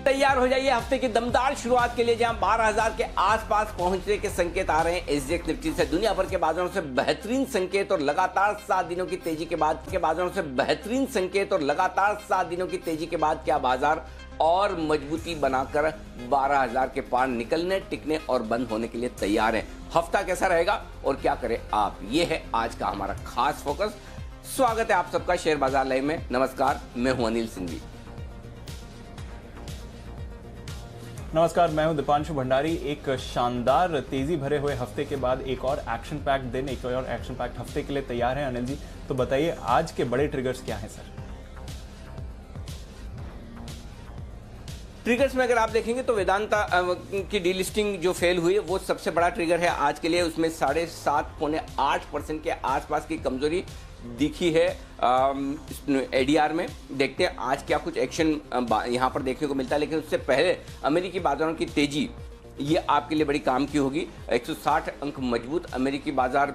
तैयार हो जाइए हफ्ते की दमदार शुरुआत के लिए, जहां 12,000 के आसपास पहुंचने के संकेत आ रहे हैं। एसजीएक्स निफ्टी से दुनिया भर के बाजारों से बेहतरीन संकेत और लगातार 7 दिनों की तेजी के बाद के बाजारों से बेहतरीन संकेत और लगातार 7 दिनों की तेजी के बाद क्या बाजार और मजबूती बनाकर 12,000 के पार निकलने, टिकने और बंद होने के लिए तैयार हैं। हफ्ता कैसा रहेगा और क्या करें आप, ये है आज का हमारा खास फोकस। स्वागत है आप सबका शेयर बाजार लाइव में। नमस्कार, मैं हूं अनिल सिंघवी। नमस्कार, मैं हूं दीपांशु भंडारी। एक शानदार तेजी भरे हुए हफ्ते के बाद एक और एक्शन पैक्ड दिन, एक और एक्शन पैक्ड हफ्ते के लिए तैयार हैं अनिल जी। तो बताइए आज के बड़े ट्रिगर्स क्या हैं सर? ट्रिगर्स में अगर आप देखेंगे तो वेदांता की डीलिस्टिंग जो फेल हुई है वो सबसे बड़ा ट्रिगर है आज के लिए। उसमें 7.5-8% के आसपास की कमजोरी दिखी है एडीआर में। देखते हैं आज क्या कुछ एक्शन यहां पर देखने को मिलता है, लेकिन उससे पहले अमेरिकी बाजारों की तेजी ये आपके लिए बड़ी काम की होगी। 160 अंक मजबूत अमेरिकी बाजार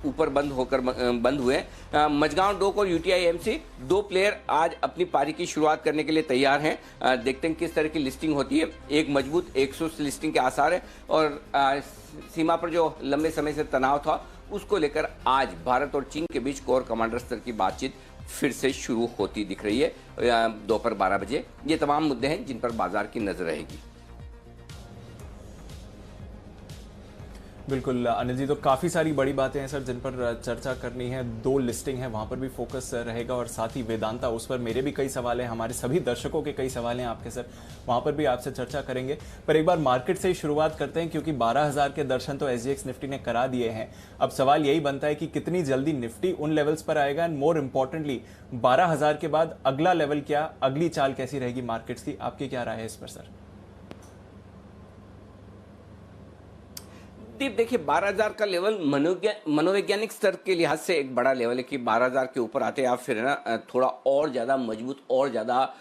ऊपर बंद हुए। मजगांव डोक और यूटीआई एमसी दो प्लेयर आज अपनी पारी की शुरुआत करने के लिए तैयार हैं। देखते हैं किस तरह की लिस्टिंग होती है। एक मजबूत 100 लिस्टिंग के आसार है और सीमा पर जो लंबे समय से तनाव था उसको लेकर आज भारत और चीन के बीच कोर कमांडर स्तर की बातचीत फिर से शुरू होती दिख रही है दोपहर 12 बजे। ये तमाम मुद्दे हैं जिन पर बाजार की नजर रहेगी। बिल्कुल अनिल जी, तो काफ़ी सारी बड़ी बातें हैं सर जिन पर चर्चा करनी है। 2 लिस्टिंग है, वहां पर भी फोकस रहेगा और साथ ही वेदांता, उस पर मेरे भी कई सवाल हैं, हमारे सभी दर्शकों के कई सवाल हैं आपके सर, वहां पर भी आपसे चर्चा करेंगे। पर एक बार मार्केट से ही शुरुआत करते हैं क्योंकि 12,000 के दर्शन तो एसजीएक्स निफ्टी ने करा दिए हैं। अब सवाल यही बनता है कि कितनी जल्दी निफ्टी उन लेवल्स पर आएगा एंड मोर इंपॉर्टेंटली 12,000 के बाद अगला लेवल क्या, अगली चाल कैसी रहेगी मार्केट्स की? आपकी क्या राय है इस पर सर? देखिए 12,000 का लेवल मनोवैज्ञानिक स्तर के लिहाज से एक बड़ा लेवल है कि 12,000 के ऊपर आते हैं आप फिर ना थोड़ा और ज्यादा मजबूत और ज्यादा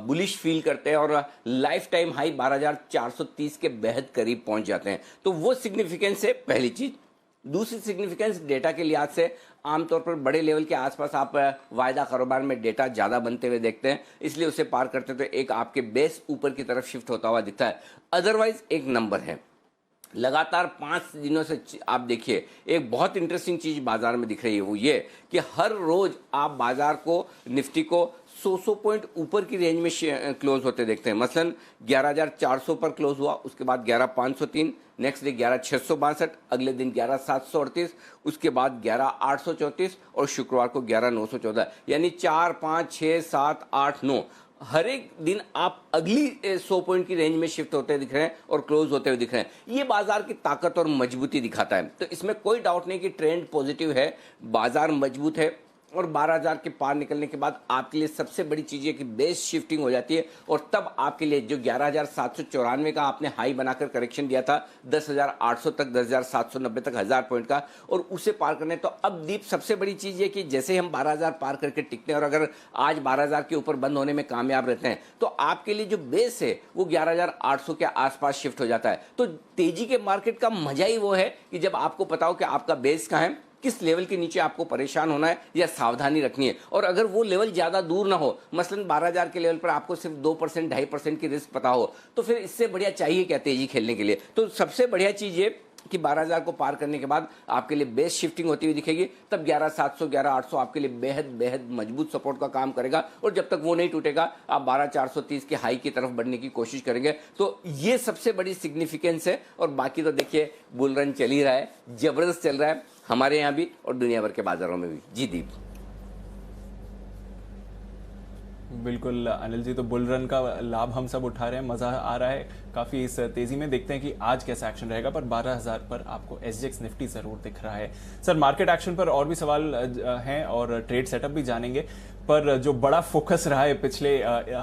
बुलिश फील करते हैं और लाइफ टाइम हाई 12,430 के बेहद करीब पहुंच जाते हैं। तो वो सिग्निफिकेंस है पहली चीज। दूसरी सिग्निफिकेंस डेटा के लिहाज से आमतौर पर बड़े लेवल के आसपास आप वायदा कारोबार में डेटा ज्यादा बनते हुए देखते हैं, इसलिए उसे पार करते तो एक आपके बेस ऊपर की तरफ शिफ्ट होता हुआ दिखता है। अदरवाइज एक नंबर है। लगातार 5 दिनों से आप देखिए एक बहुत इंटरेस्टिंग चीज बाजार में दिख रही है, वो ये कि हर रोज आप बाजार को, निफ्टी को 100 पॉइंट ऊपर की रेंज में क्लोज होते देखते हैं। मसलन 11,400 पर क्लोज हुआ, उसके बाद 11,503, नेक्स्ट डे 11,662, अगले दिन 11,738, उसके बाद 11,834 और शुक्रवार को 11,914। यानी 4, 5, 6, 7, 8, 9 हर एक दिन आप अगली 100 पॉइंट की रेंज में शिफ्ट होते दिख रहे हैं और क्लोज होते हुए दिख रहे हैं। ये बाजार की ताकत और मजबूती दिखाता है। तो इसमें कोई डाउट नहीं कि ट्रेंड पॉजिटिव है, बाजार मजबूत है और 12,000 के पार निकलने के बाद आपके लिए सबसे बड़ी चीज है कि बेस शिफ्टिंग हो जाती है और तब आपके लिए जो 11,794 का आपने हाई बनाकर करेक्शन दिया था 10,800 तक, 10,790 तक 1,000 पॉइंट का, और उसे पार करने तो अब दीप सबसे बड़ी चीज है कि जैसे हम 12,000 पार करके टिकते हैं और अगर आज 12,000 के ऊपर बंद होने में कामयाब रहते हैं तो आपके लिए जो बेस है वो 11,800 के आसपास शिफ्ट हो जाता है। तो तेजी के मार्केट का मजा ही वो है कि जब आपको पता हो कि आपका बेस कहाँ है, किस लेवल के नीचे आपको परेशान होना है या सावधानी रखनी है। और अगर वो लेवल ज्यादा दूर ना हो, मसलन 12,000 के लेवल पर आपको सिर्फ 2%, 2.5% की रिस्क पता हो, तो फिर इससे बढ़िया चाहिए क्या तेजी खेलने के लिए? तो सबसे बढ़िया चीज ये कि 12,000 को पार करने के बाद आपके लिए बेस शिफ्टिंग होती हुई दिखेगी। तब 11,700, 11,800 आपके लिए बेहद बेहद मजबूत सपोर्ट का काम करेगा और जब तक वो नहीं टूटेगा आप 12,430 के हाई की तरफ बढ़ने की कोशिश करेंगे। तो ये सबसे बड़ी सिग्निफिकेंस है। और बाकी तो देखिए बुल रन चल ही रहा है, जबरदस्त चल रहा है हमारे यहाँ भी और दुनिया भर के बाजारों में भी। जी दीप। बिल्कुल अनिल जी, तो बुल रन का लाभ हम सब उठा रहे हैं, मजा आ रहा है काफी इस तेजी में। देखते हैं कि आज कैसा एक्शन रहेगा, पर 12,000 पर आपको एसजीएक्स निफ्टी जरूर दिख रहा है। सर मार्केट एक्शन पर और भी सवाल हैं और ट्रेड सेटअप भी जानेंगे, पर जो बड़ा फोकस रहा है पिछले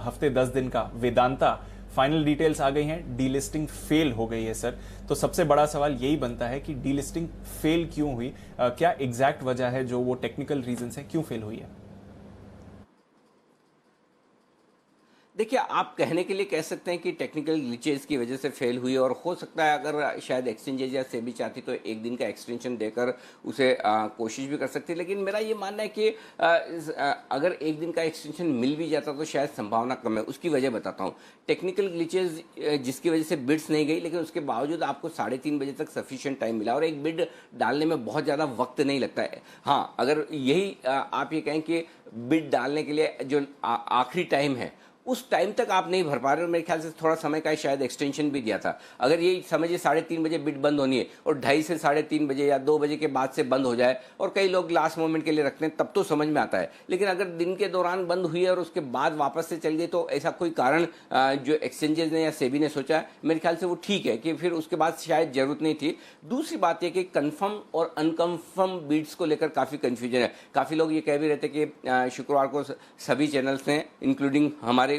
हफ्ते 10 दिन का, वेदांता, फाइनल डिटेल्स आ गई हैं, डीलिस्टिंग फेल हो गई है सर। तो सबसे बड़ा सवाल यही बनता है कि डीलिस्टिंग फेल क्यों हुई, क्या एग्जैक्ट वजह है, जो वो टेक्निकल रीजन है क्यों फेल हुई है? देखिए, आप कहने के लिए कह सकते हैं कि टेक्निकल ग्लिचेस की वजह से फेल हुई, और हो सकता है अगर शायद एक्सचेंजेज या सेबी चाहती तो एक दिन का एक्सटेंशन देकर उसे कोशिश भी कर सकती, लेकिन मेरा ये मानना है कि अगर एक दिन का एक्सटेंशन मिल भी जाता तो शायद संभावना कम है। उसकी वजह बताता हूँ। टेक्निकल ग्लिचेस जिसकी वजह से बिड्स नहीं गई, लेकिन उसके बावजूद आपको 3:30 बजे तक सफिशिएंट टाइम मिला और एक बिड डालने में बहुत ज़्यादा वक्त नहीं लगता है। हाँ, अगर यही आप ये कहें कि बिड डालने के लिए जो आखिरी टाइम है उस टाइम तक आप नहीं भर पा रहे हो, मेरे ख्याल से थोड़ा समय का शायद एक्सटेंशन भी दिया था। अगर ये समझिए 3:30 बजे बिड बंद होनी है और 2:30 से 3:30 बजे या 2 बजे के बाद से बंद हो जाए, और कई लोग लास्ट मोमेंट के लिए रखते हैं, तब तो समझ में आता है। लेकिन अगर दिन के दौरान बंद हुई है और उसके बाद वापस से चल गई, तो ऐसा कोई कारण जो एक्सचेंजेस ने या सेबी ने सोचा है, मेरे ख्याल से वो ठीक है कि फिर उसके बाद शायद जरूरत नहीं थी। दूसरी बात यह कि कन्फर्म और अनकन्फर्म बिड्स को लेकर काफ़ी कन्फ्यूजन है। काफ़ी लोग ये कह भी रहते कि शुक्रवार को सभी चैनल्स ने, इंक्लूडिंग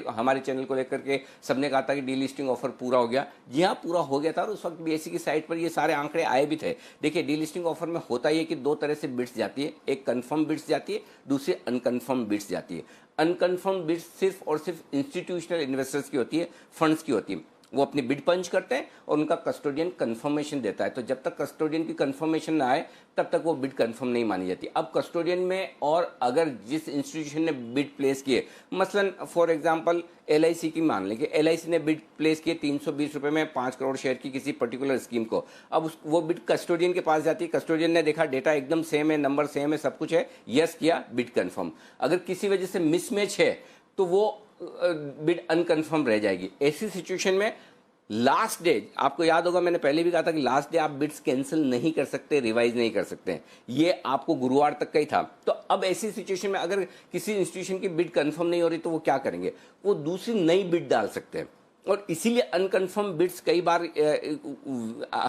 हमारे चैनल को लेकर के सबने कहा था कि डीलिस्टिंग ऑफर पूरा हो गया। जी हाँ, पूरा हो गया था, और उस वक्त बीएसई की साइट पर ये सारे आंकड़े आए भी थे। देखिए, डीलिस्टिंग ऑफर में होता ये कि दो तरह से बिड्स जाती है, एक कंफर्म बिड्स जाती है, दूसरी अनकन्फर्म बिड्स जाती है। अनकन्फर्म बिड्स सिर्फ और सिर्फ इंस्टीट्यूशनल इन्वेस्टर्स की होती है, फंड्स की होती है। वो अपनी बिड पंच करते हैं और उनका कस्टोडियन कंफर्मेशन देता है। तो जब तक कस्टोडियन की कंफर्मेशन ना आए तब तक वो बिड कंफर्म नहीं मानी जाती। अब कस्टोडियन में, और अगर जिस इंस्टीट्यूशन ने बिड प्लेस किए, मसलन फॉर एग्जांपल एलआईसी की मान लें कि एलआईसी ने बिड प्लेस किए 320 रुपए में 5 करोड़ शेयर की किसी पर्टिकुलर स्कीम को। अब वो बिड कस्टोडियन के पास जाती है, कस्टोडियन ने देखा डेटा एकदम सेम है, नंबर सेम है, सब कुछ है, यस किया, बिड कंफर्म। अगर किसी वजह से मिसमैच है तो वो बिड अनकन्फर्म रह जाएगी। ऐसी सिचुएशन में लास्ट डे, आपको याद होगा मैंने पहले भी कहा था कि लास्ट डे आप बिड्स कैंसिल नहीं कर सकते, रिवाइज नहीं कर सकते, ये आपको गुरुवार तक का ही था। तो अब ऐसी सिचुएशन में अगर किसी इंस्टीट्यूशन की बिड कंफर्म नहीं हो रही तो वो क्या करेंगे, वो दूसरी नई बिड डाल सकते हैं। और इसीलिए अनकन्फर्म बिड्स कई बार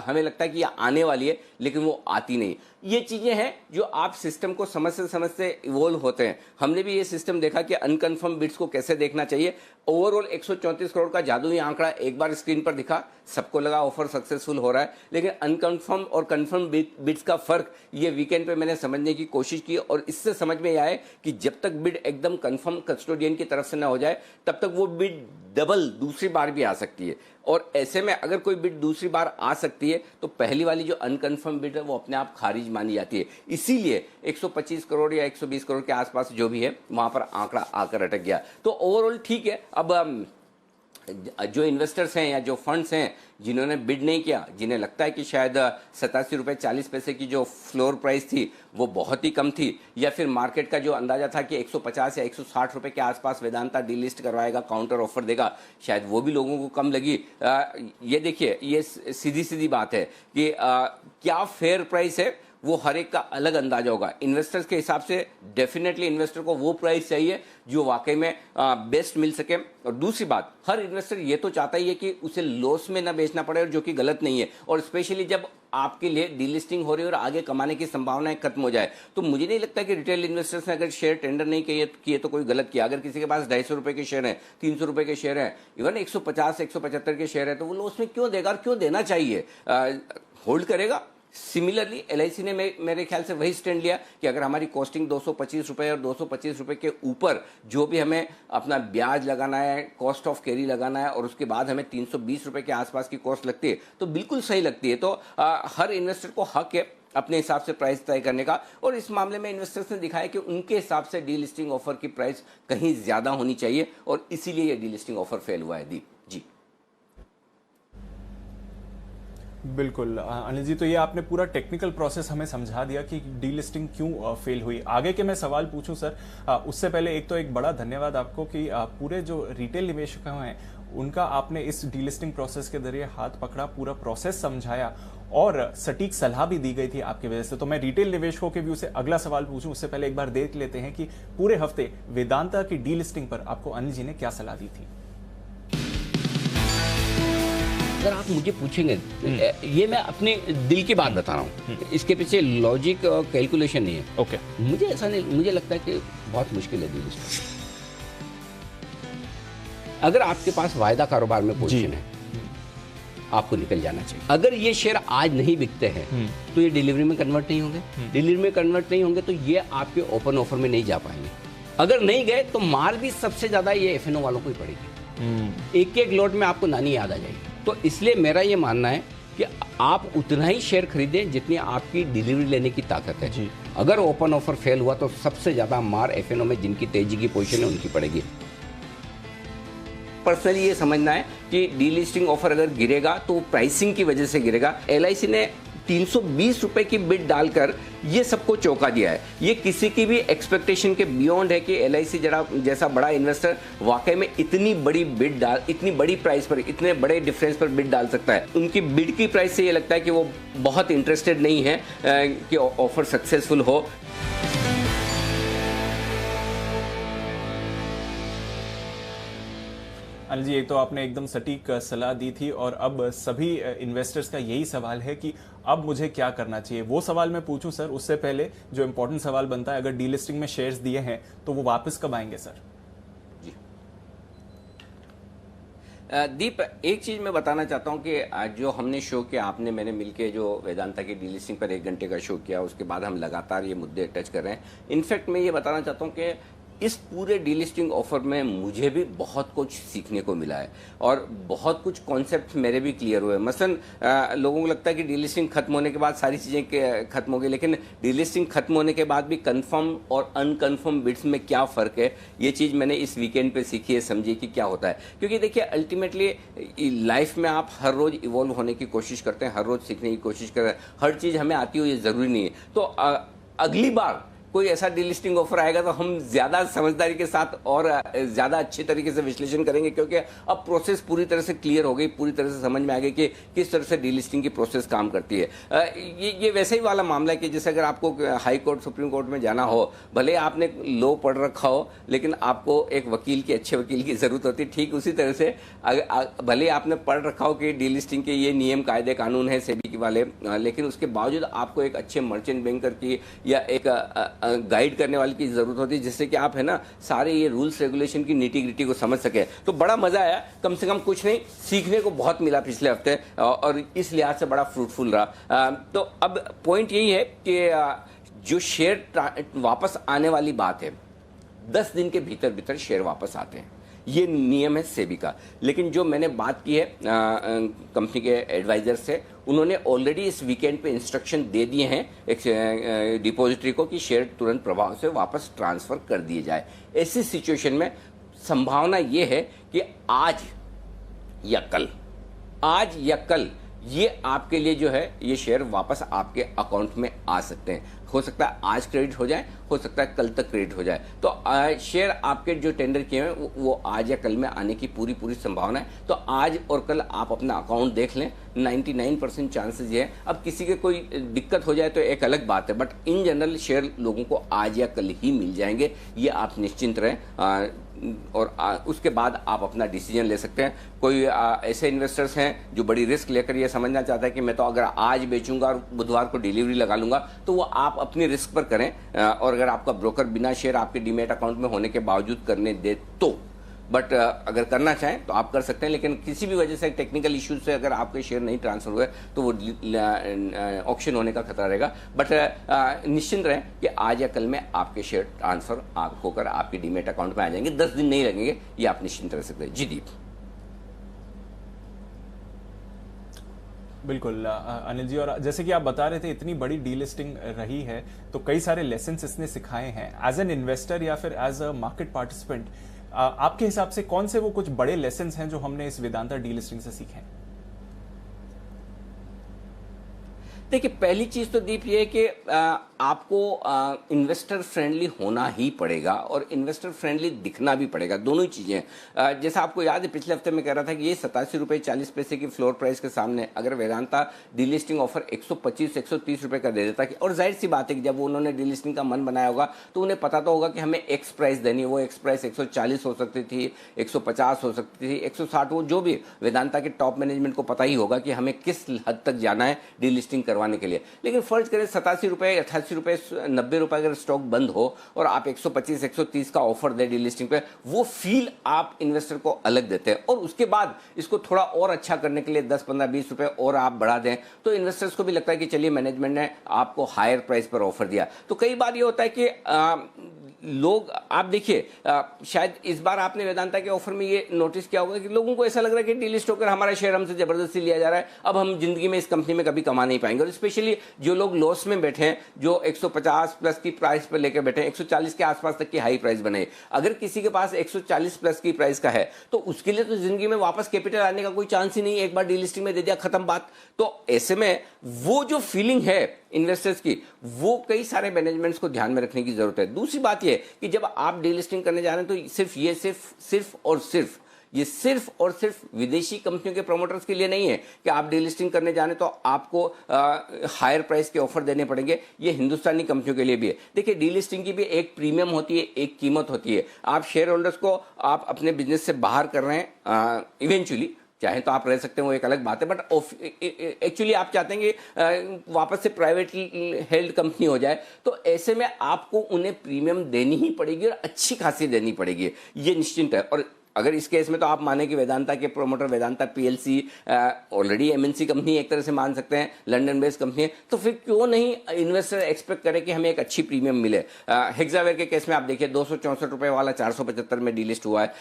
हमें लगता है कि ये आने वाली है, लेकिन वो आती नहीं। ये चीज़ें हैं जो आप सिस्टम को समझते समझते इवोल्व होते हैं। हमने भी ये सिस्टम देखा कि अनकन्फर्म बिड्स को कैसे देखना चाहिए। ओवरऑल 134 करोड़ का जादुई आंकड़ा एक बार स्क्रीन पर दिखा, सबको लगा ऑफर सक्सेसफुल हो रहा है, लेकिन अनकन्फर्म और कन्फर्म बिड्स का फर्क ये वीकेंड पे मैंने समझने की कोशिश की, और इससे समझ में आया कि जब तक बिड एकदम कन्फर्म कस्टोडियन की तरफ से ना हो जाए तब तक वो बिड डबल दूसरी बार भी आ सकती है। और ऐसे में अगर कोई बिड दूसरी बार आ सकती है तो पहली वाली जो अनकन्फर्म बिड है वो अपने आप खारिज मानी जाती है। इसीलिए 125 करोड़ या 120 करोड़ के आसपास जो भी है वहां पर आंकड़ा आकर अटक गया। तो ओवरऑल ठीक है। अब जो इन्वेस्टर्स हैं या जो फंड्स हैं जिन्होंने बिड नहीं किया, जिन्हें लगता है कि शायद 87 रुपये 40 पैसे की जो फ्लोर प्राइस थी वो बहुत ही कम थी, या फिर मार्केट का जो अंदाजा था कि 150 या 160 रुपये के आसपास वेदांता डीलिस्ट करवाएगा, काउंटर ऑफर देगा, शायद वो भी लोगों को कम लगी। ये देखिए, ये सीधी सीधी बात है कि क्या फेयर प्राइस है वो हर एक का अलग अंदाजा होगा। इन्वेस्टर्स के हिसाब से डेफिनेटली इन्वेस्टर को वो प्राइस चाहिए जो वाकई में बेस्ट मिल सके। और दूसरी बात, हर इन्वेस्टर ये तो चाहता ही है कि उसे लॉस में ना बेचना पड़े, और जो कि गलत नहीं है। और स्पेशली जब आपके लिए डीलिस्टिंग हो रही है और आगे कमाने की संभावनाएं खत्म हो जाए, तो मुझे नहीं लगता कि रिटेल इन्वेस्टर्स ने अगर शेयर टेंडर नहीं किए तो कोई गलत किया। अगर किसी के पास 250 रुपए के शेयर है, 300 रुपए के शेयर है, इवन 150 175 के शेयर है, तो वो लॉस में क्यों देगा और क्यों देना चाहिए, होल्ड करेगा। सिमिलरली एलआईसी ने मेरे ख्याल से वही स्टैंड लिया कि अगर हमारी कॉस्टिंग 225 रुपए और 225 रुपए के ऊपर जो भी हमें अपना ब्याज लगाना है, कॉस्ट ऑफ कैरी लगाना है, और उसके बाद हमें 320 रुपए के आसपास की कॉस्ट लगती है, तो बिल्कुल सही लगती है। तो हर इन्वेस्टर को हक है अपने हिसाब से प्राइस तय करने का, और इस मामले में इन्वेस्टर्स ने दिखाया कि उनके हिसाब से डीलिस्टिंग ऑफर की प्राइस कहीं ज्यादा होनी चाहिए, और इसीलिए ये डीलिस्टिंग ऑफर फेल हुआ है। दीप जी। बिल्कुल अनिल जी, तो ये आपने पूरा टेक्निकल प्रोसेस हमें समझा दिया कि डीलिस्टिंग क्यों फेल हुई। आगे के मैं सवाल पूछूं सर, उससे पहले एक बड़ा धन्यवाद आपको कि पूरे जो रिटेल निवेशक हैं उनका आपने इस डीलिस्टिंग प्रोसेस के जरिए हाथ पकड़ा, पूरा प्रोसेस समझाया और सटीक सलाह भी दी गई थी आपकी वजह से। तो मैं रिटेल निवेशकों के व्यू से अगला सवाल पूछूं, उससे पहले एक बार देख लेते हैं कि पूरे हफ्ते वेदांता की डीलिस्टिंग पर आपको अनिल जी ने क्या सलाह दी थी। अगर आप मुझे पूछेंगे, ये मैं अपने दिल की बात बता रहा हूँ, इसके पीछे लॉजिक और कैलकुलेशन नहीं है। ओके। मुझे ऐसा नहीं, मुझे लगता है कि बहुत मुश्किल है डीलिस्ट। अगर आपके पास वायदा कारोबार में पोजीशन है, आपको निकल जाना चाहिए। अगर ये शेयर आज नहीं बिकते हैं तो ये डिलीवरी में कन्वर्ट नहीं होंगे, डिलीवरी में कन्वर्ट नहीं होंगे तो ये आपके ओपन ऑफर में नहीं जा पाएंगे। अगर नहीं गए तो मार भी सबसे ज्यादा ये एफएनओ वालों को ही पड़ेगी। एक एक लॉट में आपको नानी याद आ जाएगी। तो इसलिए मेरा ये मानना है कि आप उतना ही शेयर खरीदें जितनी आपकी डिलीवरी लेने की ताकत है। जी। अगर ओपन ऑफर फेल हुआ तो सबसे ज़्यादा मार एफएनओ में जिनकी तेजी की पोजीशन है उनकी पड़ेगी। पर्सनली ये समझना है कि डीलिस्टिंग ऑफर अगर गिरेगा तो प्राइसिंग की वजह से गिरेगा। एलआईसी ने 320 रुपए की बिड डालकर ये सबको चौंका दिया है। ये किसी की भी एक्सपेक्टेशन के बियॉन्ड है कि एलआईसी जैसा बड़ा इन्वेस्टर वाकई में इतनी बड़ी प्राइस पर, इतने बड़े डिफरेंस पर बिड डाल सकता है। उनकी बिड की प्राइस से ये लगता है कि वो बहुत इंटरेस्टेड नहीं है कि ऑफर सक्सेसफुल हो। अनिल जी, एक तो आपने एकदम सटीक सलाह दी थी और अब सभी इन्वेस्टर्स का यही सवाल है कि अब मुझे क्या करना चाहिए। वो सवाल मैं पूछूं सर, उससे पहले जो इंपॉर्टेंट सवाल बनता है, अगर डीलिस्टिंग में शेयर्स दिए हैं तो वो वापस कब आएंगे सर? जी दीप, एक चीज मैं बताना चाहता हूं कि आज जो हमने शो किया, आपने मैंने मिलके जो वेदांता की डीलिस्टिंग पर 1 घंटे का शो किया, उसके बाद हम लगातार ये मुद्दे टच कर रहे हैं। इनफैक्ट मैं ये बताना चाहता हूं कि इस पूरे डीलिस्टिंग ऑफर में मुझे भी बहुत कुछ सीखने को मिला है और बहुत कुछ कॉन्सेप्ट मेरे भी क्लियर हुए। मसलन लोगों को लगता है कि डीलिस्टिंग खत्म होने के बाद सारी चीज़ें खत्म हो गई, लेकिन डीलिस्टिंग खत्म होने के बाद भी कंफर्म और अनकन्फर्म बिड्स में क्या फ़र्क है, ये चीज़ मैंने इस वीकेंड पे सीखी है, समझी कि क्या होता है। क्योंकि देखिए, अल्टीमेटली लाइफ में आप हर रोज़ इवॉल्व होने की कोशिश करते हैं, हर रोज़ सीखने की कोशिश कर रहे हैं। हर चीज़ हमें आती हो ये ज़रूरी नहीं है। तो अगली बार कोई ऐसा डीलिस्टिंग ऑफर आएगा तो हम ज्यादा समझदारी के साथ और ज्यादा अच्छे तरीके से विश्लेषण करेंगे, क्योंकि अब प्रोसेस पूरी तरह से क्लियर हो गई, पूरी तरह से समझ में आ गई कि किस तरह से डीलिस्टिंग की प्रोसेस काम करती है। ये वैसे ही वाला मामला है कि जैसे अगर आपको हाई कोर्ट, सुप्रीम कोर्ट में जाना हो, भले आपने लॉ पढ़ रखा हो, लेकिन आपको एक वकील की, अच्छे वकील की जरूरत होती है। ठीक उसी तरह से भले आपने पढ़ रखा हो कि डीलिस्टिंग के ये नियम, कायदे, कानून है सेबी वाले, लेकिन उसके बावजूद आपको एक अच्छे मर्चेंट बैंकर की या एक गाइड करने वाले की जरूरत होती है, जिससे कि आप है ना सारे ये रूल्स रेगुलेशन की नीटी ग्रिटी को समझ सके। तो बड़ा मजा आया, कम से कम कुछ नहीं, सीखने को बहुत मिला पिछले हफ्ते, और इस लिहाज से बड़ा फ्रूटफुल रहा। तो अब पॉइंट यही है कि जो शेयर वापस आने वाली बात है, 10 दिन के भीतर भीतर शेयर वापस आते हैं, ये नियम है सेबी का। लेकिन जो मैंने बात की है कंपनी के एडवाइजर से, उन्होंने ऑलरेडी इस वीकेंड पे इंस्ट्रक्शन दे दिए हैं एक डिपॉजिटरी को कि शेयर तुरंत प्रभाव से वापस ट्रांसफर कर दिए जाए। ऐसी सिचुएशन में संभावना ये है कि आज या कल ये आपके लिए जो है ये शेयर वापस आपके अकाउंट में आ सकते हैं। हो सकता है आज क्रेडिट हो जाए, हो सकता है कल तक क्रेडिट हो जाए। तो शेयर आपके जो टेंडर किए हैं वो आज या कल में आने की पूरी संभावना है। तो आज और कल आप अपना अकाउंट देख लें, 99% चांसेस ये है। अब किसी के कोई दिक्कत हो जाए तो एक अलग बात है, बट इन जनरल शेयर लोगों को आज या कल ही मिल जाएंगे, ये आप निश्चिंत रहें। और उसके बाद आप अपना डिसीजन ले सकते हैं। कोई ऐसे इन्वेस्टर्स हैं जो बड़ी रिस्क लेकर ये समझना चाहता है कि मैं तो अगर आज बेचूंगा और बुधवार को डिलीवरी लगा लूंगा, तो वो आप अपनी रिस्क पर करें। और अगर आपका ब्रोकर बिना शेयर आपके डीमैट अकाउंट में होने के बावजूद करने दे तो, बट अगर करना चाहें तो आप कर सकते हैं। लेकिन किसी भी वजह से, टेक्निकल इश्यूज से अगर आपके शेयर नहीं ट्रांसफर हुए तो वो ऑक्शन होने का खतरा रहेगा। बट निश्चिंत रहें कि आज या कल में आपके शेयर ट्रांसफर होकर आपके डीमेट अकाउंट में आ जाएंगे, 10 दिन नहीं लगेंगे, ये आप निश्चिंत रह सकते हैं। जी दीप। बिल्कुल अनिल जी, और जैसे कि आप बता रहे थे इतनी बड़ी डीलिस्टिंग रही है तो कई सारे लेसन्स इसने सिखाए हैं। एज एन इन्वेस्टर या फिर एज अ मार्केट पार्टिसिपेंट, आपके हिसाब से कौन से वो कुछ बड़े लेसन्स हैं जो हमने इस वेदांता डीलिस्टिंग से सीखे हैं? देखिए, पहली चीज तो दीप ये है कि आपको इन्वेस्टर फ्रेंडली होना ही पड़ेगा और इन्वेस्टर फ्रेंडली दिखना भी पड़ेगा, दोनों ही चीजें। जैसा आपको याद है, पिछले हफ्ते में कह रहा था कि ये 87 रुपये 40 पैसे की फ्लोर प्राइस के सामने अगर वेदांता डीलिस्टिंग ऑफर 125-130 रुपये का दे देता, कि और जाहिर सी बात है कि जब उन्होंने डीलिस्टिंग का मन बनाया होगा तो उन्हें पता तो होगा कि हमें एक्स प्राइस देनी है। वो एक्स प्राइस 140 हो सकती थी, 150 हो सकती थी, 160, वो जो भी वेदांता के टॉप मैनेजमेंट को पता ही होगा कि हमें किस हद तक जाना है डीलिस्टिंग करवाने के लिए। लेकिन फर्ज करें 87 रुपये, 88 रुपये, 90 रुपये अगर स्टॉक बंद हो और आप 125-130 का ऑफर दे डीलिस्टिंग पे, वो फील आप इन्वेस्टर को अलग देते हैं। और उसके बाद इसको थोड़ा और अच्छा करने के लिए 10, 15, 20 रुपये और आप बढ़ा दें तो इन्वेस्टर्स को भी लगता है कि चलिए मैनेजमेंट ने आपको हायर प्राइस पर ऑफर दिया। तो कई बार ये होता है कि लोग आप देखिए शायद इस बार आपने वेदांता के ऑफर में ये नोटिस किया होगा कि लोगों को ऐसा लग रहा है कि डीलिस्ट होकर हमारा शेयर हमसे जबरदस्ती लिया जा रहा है, अब हम जिंदगी में इस कंपनी में कभी कमा नहीं पाएंगे। और स्पेशली जो लोग लॉस में बैठे हैं, जो 150 प्लस की प्राइस पर लेकर बैठे हैं, 140 के आसपास तक की हाई प्राइस बने, अगर किसी के पास 140 प्लस की प्राइस का है तो उसके लिए तो जिंदगी में वापस कैपिटल आने का कोई चांस ही नहीं, एक बार डीलिस्टिंग में दे दिया, खत्म बात। तो ऐसे में वो जो फीलिंग है इन्वेस्टर्स की, वो कई सारे मैनेजमेंट्स को ध्यान में रखने की जरूरत है। दूसरी बात ये कि जब आप डीलिस्टिंग करने जा रहे हैं तो सिर्फ और सिर्फ विदेशी कंपनियों के प्रमोटर्स के लिए नहीं है कि आप डीलिस्टिंग करने जाने तो आपको हायर प्राइस के ऑफर देने पड़ेंगे, ये हिंदुस्तानी कंपनियों के लिए भी है। देखिए, डीलिस्टिंग की भी एक प्रीमियम होती है, एक कीमत होती है। आप शेयर होल्डर्स को आप अपने बिजनेस से बाहर कर रहे हैं, इवेंचुअली चाहे तो आप रह सकते हैं, वो एक अलग बात है, बट एक्चुअली आप चाहते हैं कि वापस से प्राइवेट हेल्ड कंपनी हो जाए, तो ऐसे में आपको उन्हें प्रीमियम देनी ही पड़ेगी और अच्छी खासी देनी पड़ेगी, ये निश्चिंत है। और अगर इस केस में तो आप माने कि वेदांता के promoter Vedanta PLC already MNC company एक तरह से मान सकते हैं, लंदन बेस्ड कंपनी है, तो फिर क्यों नहीं इन्वेस्टर एक्सपेक्ट करे कि हमें एक अच्छी प्रीमियम मिले। हेक्सावेयर के केस में आप देखिए 264 रुपए वाला 475 में डीलिस्ट हुआ है।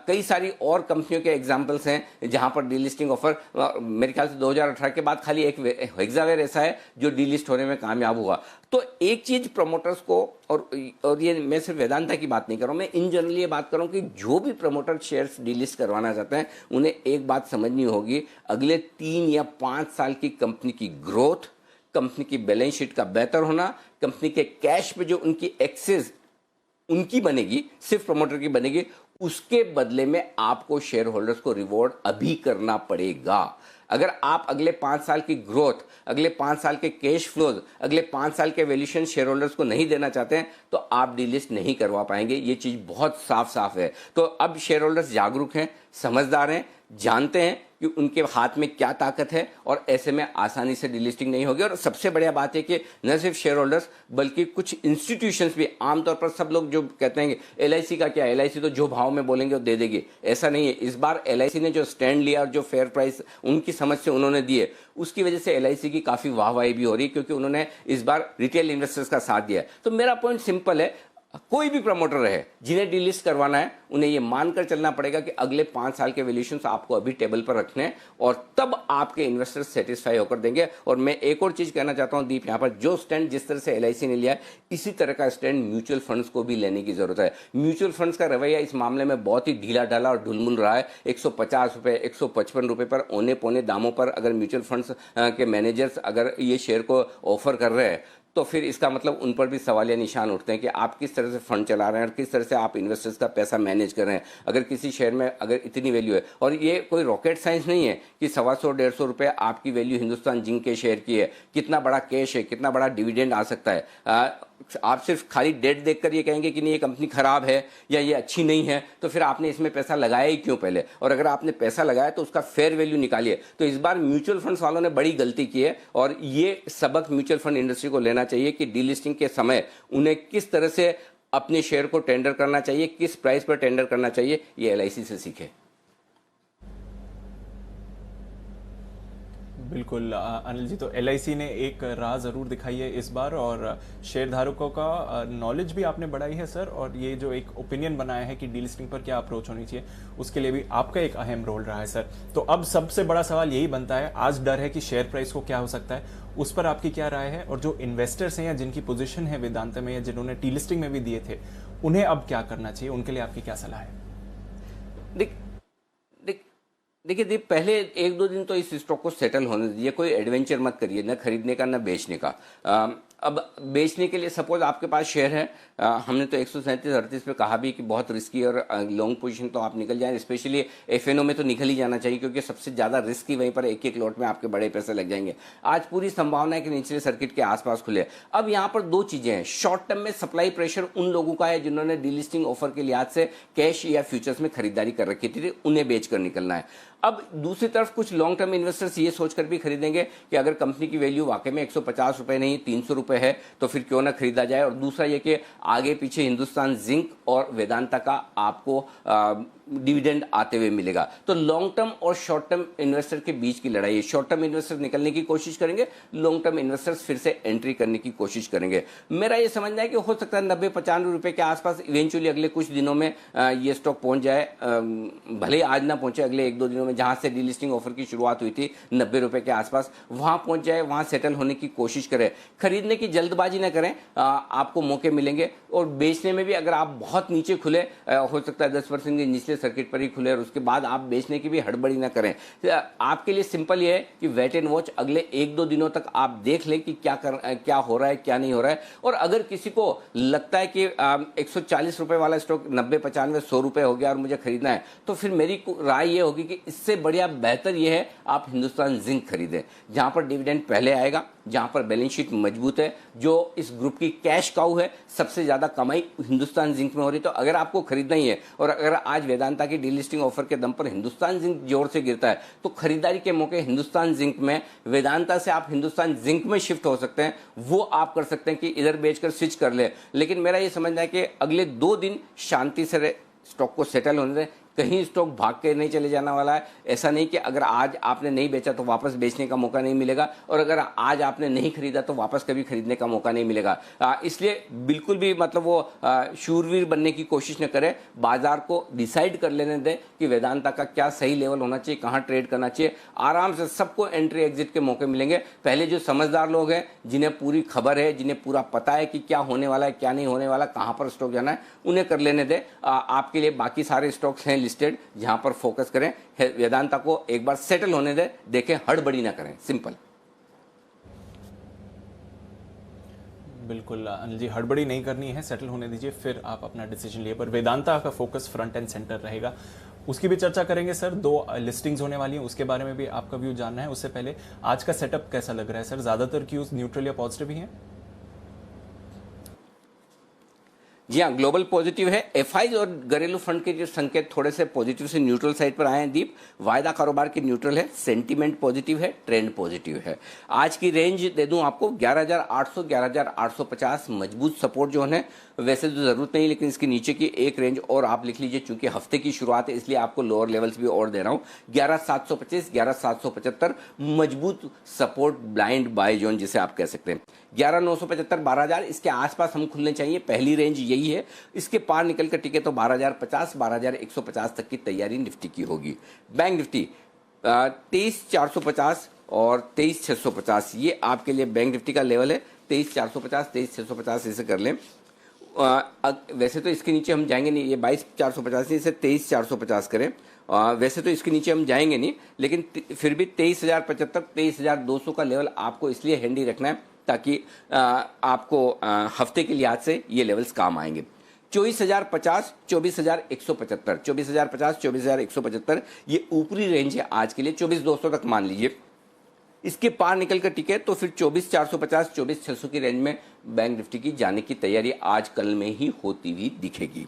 कई सारी और कंपनियों के एग्जाम्पल्स हैं जहां पर डीलिस्टिंग ऑफर, मेरे ख्याल से 2018 के बाद खाली एक हेक्सावेयर ऐसा है जो डीलिस्ट होने में कामयाब हुआ। तो एक चीज प्रमोटर्स को, और ये मैं सिर्फ वेदांता की बात नहीं कर रहा हूं, मैं इन जनरल ये बात कर रहा हूं कि जो भी प्रमोटर शेयर्स डीलिस्ट करवाना चाहते हैं उन्हें एक बात समझनी होगी, अगले 3 या 5 साल की कंपनी की ग्रोथ, कंपनी की बैलेंस शीट का बेहतर होना, कंपनी के कैश पे जो उनकी एक्सेस उनकी बनेगी, सिर्फ प्रमोटर की बनेगी, उसके बदले में आपको शेयर होल्डर्स को रिवॉर्ड अभी करना पड़ेगा। अगर आप अगले 5 साल की ग्रोथ, अगले 5 साल के कैश फ्लोज, अगले 5 साल के वैल्यूएशन शेयर होल्डर्स को नहीं देना चाहते हैं तो आप डीलिस्ट नहीं करवा पाएंगे, ये चीज बहुत साफ साफ है। तो अब शेयर होल्डर्स जागरूक हैं, समझदार हैं, जानते हैं कि उनके हाथ में क्या ताकत है और ऐसे में आसानी से डीलिस्टिंग नहीं होगी। और सबसे बढ़िया बात है कि न सिर्फ शेयर होल्डर्स बल्कि कुछ इंस्टीट्यूशंस भी, आमतौर पर सब लोग जो कहते हैं कि एलआईसी का क्या, एलआईसी तो जो भाव में बोलेंगे वो दे देगी, ऐसा नहीं है। इस बार एलआईसी ने जो स्टैंड लिया और जो फेयर प्राइस उनकी समझ से उन्होंने दिए, उसकी वजह से एलआईसी की काफी वाहवाही भी हो रही है, क्योंकि उन्होंने इस बार रिटेल इन्वेस्टर्स का साथ दिया है। तो मेरा पॉइंट सिंपल है, कोई भी प्रमोटर रहे जिन्हें डीलिस्ट करवाना है उन्हें यह मानकर चलना पड़ेगा कि अगले 5 साल के वैल्यूएशंस आपको अभी टेबल पर रखने हैं और तब आपके इन्वेस्टर्स सेटिस्फाई होकर देंगे। और मैं एक और चीज कहना चाहता हूं दीप, यहां पर जो स्टैंड जिस तरह से एलआईसी ने लिया है, इसी तरह का स्टैंड म्यूचुअल फंड्स को भी लेने की जरूरत है। म्यूचुअल फंड्स का रवैया इस मामले में बहुत ही ढीला ढाला और ढुलमुल रहा है। 150 रुपए 155 रुपए पर औने पौने दामों पर अगर म्यूचुअल फंड्स के मैनेजर्स अगर ये शेयर को ऑफर कर रहे हैं तो फिर इसका मतलब उन पर भी सवालिया निशान उठते हैं कि आप किस तरह से फंड चला रहे हैं और किस तरह से आप इन्वेस्टर्स का पैसा मैनेज कर रहे हैं। अगर किसी शेयर में अगर इतनी वैल्यू है, और ये कोई रॉकेट साइंस नहीं है कि 125-150 रुपए आपकी वैल्यू हिंदुस्तान जिंक के शेयर की है, कितना बड़ा कैश है, कितना बड़ा डिविडेंड आ सकता है। आप सिर्फ खाली डेट देखकर ये कहेंगे कि नहीं ये कंपनी खराब है या ये अच्छी नहीं है, तो फिर आपने इसमें पैसा लगाया ही क्यों पहले? और अगर आपने पैसा लगाया तो उसका फेयर वैल्यू निकालिए। तो इस बार म्यूचुअल फंड्स वालों ने बड़ी गलती की है और ये सबक म्यूचुअल फंड इंडस्ट्री को लेना चाहिए कि डीलिस्टिंग के समय उन्हें किस तरह से अपने शेयर को टेंडर करना चाहिए, किस प्राइस पर टेंडर करना चाहिए, ये एलआईसी से सीखे। बिल्कुल अनिल जी, तो एलआईसी ने एक राह जरूर दिखाई है इस बार और शेयर धारकों का नॉलेज भी आपने बढ़ाई है सर, और ये जो एक ओपिनियन बनाया है कि डीलिस्टिंग पर क्या अप्रोच होनी चाहिए, उसके लिए भी आपका एक अहम रोल रहा है सर। तो अब सबसे बड़ा सवाल यही बनता है, आज डर है कि शेयर प्राइस को क्या हो सकता है, उस पर आपकी क्या राय है? और जो इन्वेस्टर्स हैं या जिनकी पोजीशन है वेदांता में या जिन्होंने डीलिस्टिंग में भी दिए थे, उन्हें अब क्या करना चाहिए, उनके लिए आपकी क्या सलाह है? देखिए दीप, पहले 1-2 दिन तो इस स्टॉक को सेटल होने दीजिए, कोई एडवेंचर मत करिए, न खरीदने का न बेचने का। अब बेचने के लिए सपोज आपके पास शेयर है, हमने तो 137-38 पे कहा भी कि बहुत रिस्की और लॉन्ग पोजीशन तो आप निकल जाएं, स्पेशली एफएनओ में तो निकल ही जाना चाहिए क्योंकि सबसे ज्यादा रिस्की वहीं पर एक लॉट में आपके बड़े पैसे लग जाएंगे। आज पूरी संभावना है कि निचले सर्किट के आसपास खुले। अब यहाँ पर 2 चीजें हैं, शॉर्ट टर्म में सप्लाई प्रेशर उन लोगों का है जिन्होंने डीलिस्टिंग ऑफर के लिहाज से कैश या फ्यूचर्स में खरीदारी कर रखी थी, उन्हें बेचकर निकलना है। अब दूसरी तरफ कुछ लॉन्ग टर्म इन्वेस्टर्स ये सोचकर भी खरीदेंगे कि अगर कंपनी की वैल्यू वाकई में 150 रुपए नहीं 300 रुपए है तो फिर क्यों ना खरीदा जाए। और दूसरा ये कि आगे पीछे हिंदुस्तान जिंक और वेदांता का आपको डिविडेंड आते हुए मिलेगा। तो लॉन्ग टर्म और शॉर्ट टर्म इन्वेस्टर के बीच की लड़ाई है। शॉर्ट टर्म इन्वेस्टर निकलने की कोशिश करेंगे, लॉन्ग टर्म इन्वेस्टर्स फिर से एंट्री करने की कोशिश करेंगे। मेरा ये समझना है कि हो सकता है 90-95 रुपए के आसपास इवेंचुअली अगले कुछ दिनों में ये स्टॉक पहुंच जाए, भले ही आज ना पहुंचे, अगले 1-2 दिनों में जहां से डीलिस्टिंग ऑफर की शुरुआत हुई थी 90 रुपए के आसपास, वहां पहुंच जाए, वहां सेटल होने की कोशिश करें। खरीदने की जल्दबाजी ना करें, आपको मौके मिलेंगे। और बेचने में भी अगर आप बहुत नीचे खुले, हो सकता है 10% के निचले सर्किट पर ही खुले और उसके बाद आप बेचने की भी हड़बड़ी ना करें। आपके लिए सिंपल ये है कि वेट एंड वॉच, अगले 1-2 दिनों तक आप देख लें कि क्या हो रहा है, क्या नहीं हो रहा है। और अगर किसी को लगता है कि 140 रुपए वाला स्टॉक 90-95-100 रुपए हो गया और मुझे खरीदना है, तो फिर मेरी राय ये होगी कि इससे बढ़िया बेहतर ये है आप हिंदुस्तान जिंक खरीदें, जहां पर डिविडेंड पहले आएगा, जहां पर बैलेंस शीट मजबूत है, जो इस ग्रुप की कैश काउ है, सबसे ज्यादा कमाई हिंदुस्तान जिंक में हो रही। तो अगर आपको खरीदना ही है और अगर आज वेदांता की डीलिस्टिंग ऑफर के दम पर हिंदुस्तान जिंक जोर से गिरता है, तो खरीदारी के मौके हिंदुस्तान जिंक में, वेदांता से आप हिंदुस्तान जिंक में शिफ्ट हो सकते हैं। वो आप कर सकते हैं कि इधर बेचकर स्विच कर ले। लेकिन मेरा ये समझना है कि अगले 2 दिन शांति से स्टॉक को सेटल होने दें। कहीं स्टॉक भाग के नहीं चले जाने वाला है। ऐसा नहीं कि अगर आज आपने नहीं बेचा तो वापस बेचने का मौका नहीं मिलेगा, और अगर आज आपने नहीं खरीदा तो वापस कभी खरीदने का मौका नहीं मिलेगा। इसलिए बिल्कुल भी मतलब वो शूरवीर बनने की कोशिश न करें। बाजार को डिसाइड कर लेने दें कि वेदांता का क्या सही लेवल होना चाहिए, कहाँ ट्रेड करना चाहिए। आराम से सबको एंट्री एग्जिट के मौके मिलेंगे। पहले जो समझदार लोग हैं, जिन्हें पूरी खबर है, जिन्हें पूरा पता है कि क्या होने वाला है, क्या नहीं होने वाला, कहाँ पर स्टॉक जाना है, उन्हें कर लेने दें। आपके लिए बाकी सारे स्टॉक्स हैं लिस्टेड, जहां पर फोकस करें। वेदांता को एक बार सेटल होने दें, देखें, हड़बड़ी ना करें। सिंपल। बिल्कुल अनिल जी, हड़बड़ी नहीं करनी है, सेटल होने दीजिए, फिर आप अपना डिसीजन लिए। पर वेदांता का फोकस फ्रंट एंड सेंटर रहेगा, उसकी भी चर्चा करेंगे सर। 2 लिस्टिंग्स होने वाली हैं, उसके बारे में भी आपका व्यू जानना है। उससे पहले आज का सेटअप कैसा लग रहा है सर? ज्यादातर क्यूज न्यूट्रल या पॉजिटिव ही हैं? जी हाँ, ग्लोबल पॉजिटिव है। एफआईज और घरेलू फंड के जो संकेत थोड़े से पॉजिटिव से न्यूट्रल साइड पर आए हैं दीप। वायदा कारोबार की न्यूट्रल है, सेंटीमेंट पॉजिटिव है, ट्रेंड पॉजिटिव है। आज की रेंज दे दूं आपको 11,800 11,850 मजबूत सपोर्ट जो है। वैसे तो जरूरत नहीं, लेकिन इसके नीचे की एक रेंज और आप लिख लीजिए, चूंकि हफ्ते की शुरुआत है इसलिए आपको लोअर लेवल्स भी और दे रहा हूं। 11,725 11,775 मजबूत सपोर्ट, ब्लाइंड बाय जोन जिसे आप कह सकते हैं। 11,975 12,000 इसके आसपास हम खुलने चाहिए, पहली रेंज यही है। इसके पार निकल कर टिके तो 12,050 12,150 तक की तैयारी निफ्टी की होगी। बैंक निफ्टी 23,450 और 23,650 ये आपके लिए बैंक निफ्टी का लेवल है। 23,450 23,650 इसे कर लें। वैसे तो इसके नीचे हम जाएंगे नहीं, ये 22,450 इसे 23,450 करें। वैसे तो इसके नीचे हम जाएंगे नहीं, लेकिन फिर भी 23,075 23,200 का लेवल आपको इसलिए हैंडी रखना है ताकि आपको हफ्ते के लिहाज से ये लेवल्स काम आएंगे। 24,050 24,175 24,050 24,175 ये ऊपरी रेंज है आज के लिए। 24,200 तक मान लीजिए, इसके पार निकल कर टिके तो फिर 24,450 24,600 की रेंज में बैंक निफ्टी की जाने की तैयारी आज कल में ही होती हुई दिखेगी।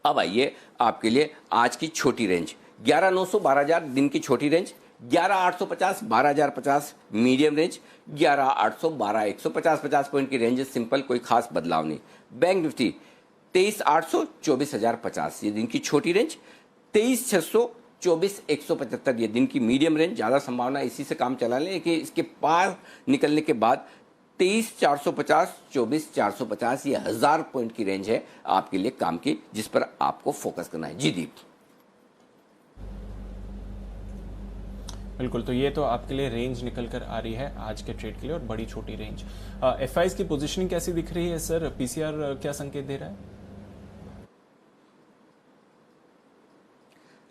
अब आइए आपके लिए आज की छोटी रेंज 11,900 12,000 दिन की छोटी रेंज, 11,850 12,050 मीडियम रेंज, 11,800 12,150 50 पॉइंट की रेंज। सिंपल, कोई खास बदलाव नहीं। बैंक निफ्टी 23,800 24,050 ये दिन की छोटी रेंज, 23,600 24,175 ये दिन की मीडियम रेंज। ज़्यादा संभावना इसी से काम चला लें कि इसके पार निकलने के बाद 23,450 24,450 ये 1000 पॉइंट की रेंज है आपके लिए काम की, जिस पर आपको फोकस करना है। जी दीप। बिल्कुल, तो ये तो आपके लिए रेंज निकल कर आ रही है आज के ट्रेड के लिए, और बड़ी छोटी रेंज। एफआईज की पोजीशनिंग कैसी दिख रही है सर? पीसीआर क्या संकेत दे रहा है?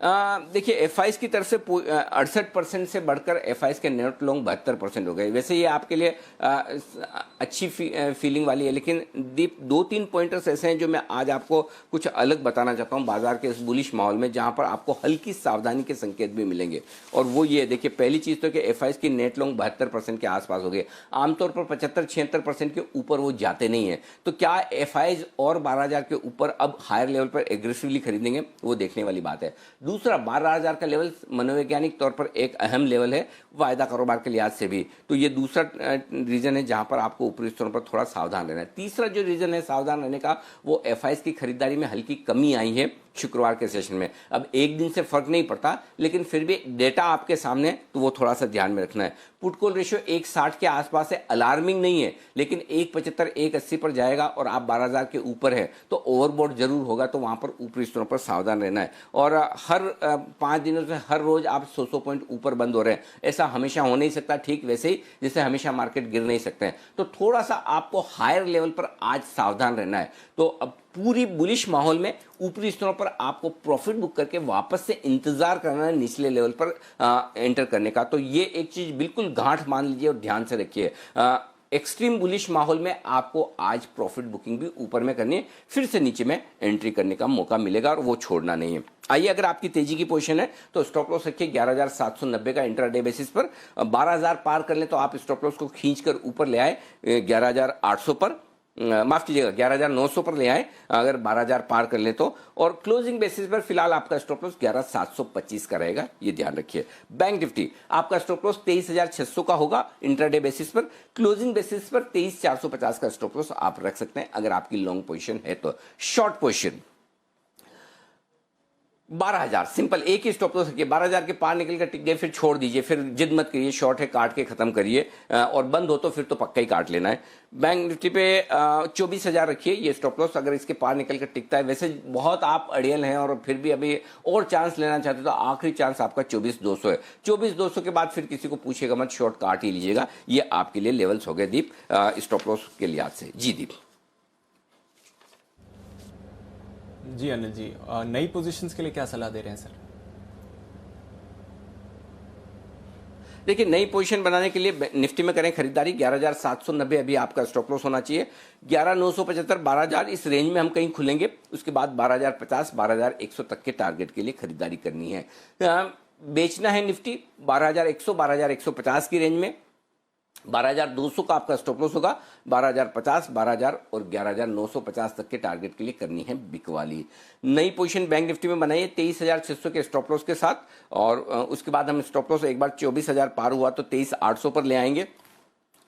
देखिए, एफआईज की तरफ से 68% से बढ़कर एफआईज के नेट लॉन्ग 72% हो गए। वैसे ये आपके लिए अच्छी फीलिंग वाली है, लेकिन दीप 2-3 पॉइंटर्स ऐसे हैं जो मैं आज आपको कुछ अलग बताना चाहता हूं बाजार के इस बुलिश माहौल में, जहां पर आपको हल्की सावधानी के संकेत भी मिलेंगे। और वो ये देखिए, पहली चीज तो कि एफआईज की नेट लॉन्ग 72% के आसपास हो गए। आमतौर पर 75-76% के ऊपर वो जाते नहीं है। तो क्या एफआईज और 12,000 के ऊपर अब हायर लेवल पर एग्रेसिवली खरीदेंगे, वो देखने वाली बात है। दूसरा, 12,000 का लेवल मनोवैज्ञानिक तौर पर एक अहम लेवल है वायदा कारोबार के लिहाज से भी। तो ये दूसरा रीजन है जहां पर आपको ऊपरी स्तरों पर थोड़ा सावधान रहना है। तीसरा जो रीजन है सावधान रहने का, वो एफआईज की खरीदारी में हल्की कमी आई है शुक्रवार के सेशन में। अब एक दिन से फर्क नहीं पड़ता, लेकिन फिर भी डेटा आपके सामने, तो वो थोड़ा सा ध्यान में रखना है। पुट कॉल रेशियो 1.60 के आसपास है, अलार्मिंग नहीं है, लेकिन 1.75 1.80 पर जाएगा और आप 12,000 के ऊपर है तो ओवरबॉट जरूर होगा, तो वहां पर ऊपरी स्तरों पर सावधान रहना है। और हर 5 दिनों से हर रोज आप 100 पॉइंट ऊपर बंद हो रहे हैं, ऐसा हमेशा हो नहीं सकता। ठीक वैसे ही जैसे हमेशा मार्केट गिर नहीं सकते हैं, तो थोड़ा सा आपको हायर लेवल पर आज सावधान रहना है। तो अब पूरी बुलिश माहौल में ऊपरी स्तरों पर आपको प्रॉफिट बुक करके वापस से इंतजार करना है निचले लेवल पर एंटर करने का। तो ये एक चीज बिल्कुल गांठ मान लीजिए और ध्यान से रखिए। एक्सट्रीम बुलिश माहौल में आपको आज प्रॉफिट बुकिंग भी ऊपर में करनी है, फिर से नीचे में एंट्री करने का मौका मिलेगा और वो छोड़ना नहीं है। आइए, अगर आपकी तेजी की पोजीशन है तो स्टॉप लॉस रखिए 11,790 का इंट्राडे बेसिस पर। 12,000 पार कर ले तो आप स्टॉप लॉस को खींचकर ऊपर ले आए 11,800 पर, माफ कीजिएगा 11,900 पर ले आए अगर 12,000 पार कर ले तो। और क्लोजिंग बेसिस पर फिलहाल आपका स्टॉप लॉस 11,725 का रहेगा, ये ध्यान रखिए। बैंक निफ्टी आपका स्टॉप लॉस 23,600 का होगा इंट्राडे बेसिस पर। क्लोजिंग बेसिस पर 23,450 का स्टॉप लॉस आप रख सकते हैं अगर आपकी लॉन्ग पोजीशन है तो। शॉर्ट पोजीशन 12,000 सिंपल, एक ही स्टॉप लॉस रखिए। 12,000 के पार निकल कर टिक गए फिर छोड़ दीजिए, फिर जिद मत करिए, शॉर्ट है काट के खत्म करिए, और बंद हो तो फिर तो पक्का ही काट लेना है। बैंक निफ्टी पे 24,000 रखिए ये स्टॉप लॉस, अगर इसके पार निकल कर टिकता है। वैसे बहुत आप अड़ियल हैं और फिर भी अभी और चांस लेना चाहते तो आखिरी चांस आपका 24,200 है। 24,200 के बाद फिर किसी को पूछेगा मत, शॉर्ट काट ही लीजिएगा। ये आपके लिए लेवल्स हो गए दीप, स्टॉप लॉस के लिहाज से। जी दीप। जी अनिल जी, नई पोजीशंस के लिए क्या सलाह दे रहे हैं सर? देखिए, नई पोजीशन बनाने के लिए निफ्टी में करें खरीदारी 11,790 अभी आपका स्टॉप लॉस होना चाहिए। 11,975 12,000 इस रेंज में हम कहीं खुलेंगे, उसके बाद 12,050 12,100 तक के टारगेट के लिए खरीदारी करनी है। बेचना है निफ्टी 12,100 12,150 की रेंज में। 12,200 का आपका स्टॉप लॉस होगा, 12,050 12,000 और 11,950 तक के टारगेट के लिए करनी है बिकवाली। नई पोजीशन बैंक निफ्टी में बनाइए 23,600 के स्टॉप लॉस के साथ, और उसके बाद हम स्टॉप लॉस एक बार 24,000 पार हुआ तो 23,800 पर ले आएंगे।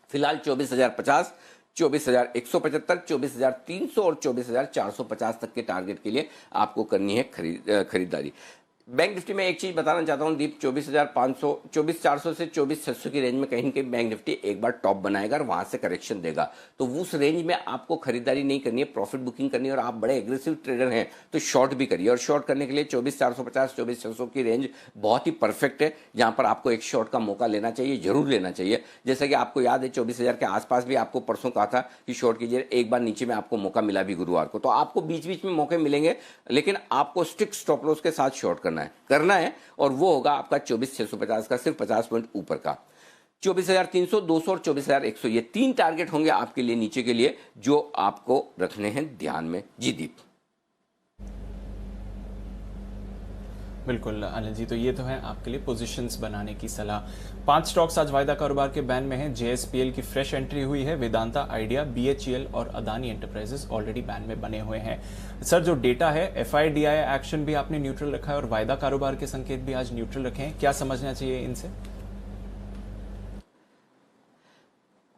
फिलहाल 24,050 24,175 24,300 और 24,450 तक के टारगेट के लिए आपको करनी है खरीदारी। बैंक निफ्टी में एक चीज बताना चाहता हूं दीप, 24,500 24,400 से 24,600 की रेंज में कहीं न कहीं बैंक निफ्टी एक बार टॉप बनाएगा और वहां से करेक्शन देगा, तो उस रेंज में आपको खरीदारी नहीं करनी है, प्रॉफिट बुकिंग करनी है। और आप बड़े एग्रेसिव ट्रेडर हैं तो शॉर्ट भी करिए, और शॉर्ट करने के लिए 24,450 24,600 की रेंज बहुत ही परफेक्ट है, जहां पर आपको एक शॉर्ट का मौका लेना चाहिए, जरूर लेना चाहिए। जैसा कि आपको याद है 24,000 के आसपास भी आपको परसों कहा था कि शॉर्ट कीजिए, एक बार नीचे में आपको मौका मिला भी गुरुवार को। तो आपको बीच बीच में मौके मिलेंगे, लेकिन आपको स्ट्रिक्ट स्टॉप लॉस के साथ शॉर्ट करना है और वो होगा आपका 24,650 का, सिर्फ 50 पॉइंट ऊपर का। 24,300 200 और 24,100 ये 3 टारगेट होंगे आपके लिए नीचे के लिए, जो आपको रखने हैं ध्यान में। जी दीप। बिल्कुल अनिल जी, तो ये तो है आपके लिए पोजीशंस बनाने की सलाह। 5 स्टॉक्स आज वायदा कारोबार के बैन में हैं। JSPL की फ्रेश एंट्री हुई है, वेदांता, आइडिया, BHEL और अदानी एंटरप्राइजेस ऑलरेडी बैन में बने हुए हैं। सर, जो डेटा है FIDI एक्शन भी आपने न्यूट्रल रखा है और वायदा कारोबार के संकेत भी आज न्यूट्रल रखे हैं, क्या समझना चाहिए इनसे?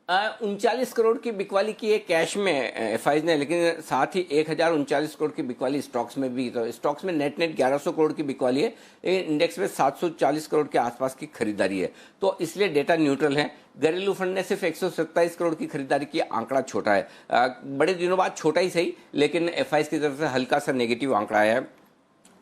39 करोड़ की बिकवाली की है कैश में एफआईज ने, लेकिन साथ ही 1,039 करोड़ की बिकवाली स्टॉक्स में भी। तो स्टॉक्स में नेट 1100 करोड़ की बिकवाली है, इंडेक्स में 740 करोड़ के आसपास की खरीदारी है, तो इसलिए डेटा न्यूट्रल है। घरेलू फंड ने सिर्फ 127 करोड़ की खरीदारी की, आंकड़ा छोटा है, बड़े दिनों बाद छोटा ही सही, लेकिन एफआईज की तरफ से हल्का सा नेगेटिव आंकड़ा आया है।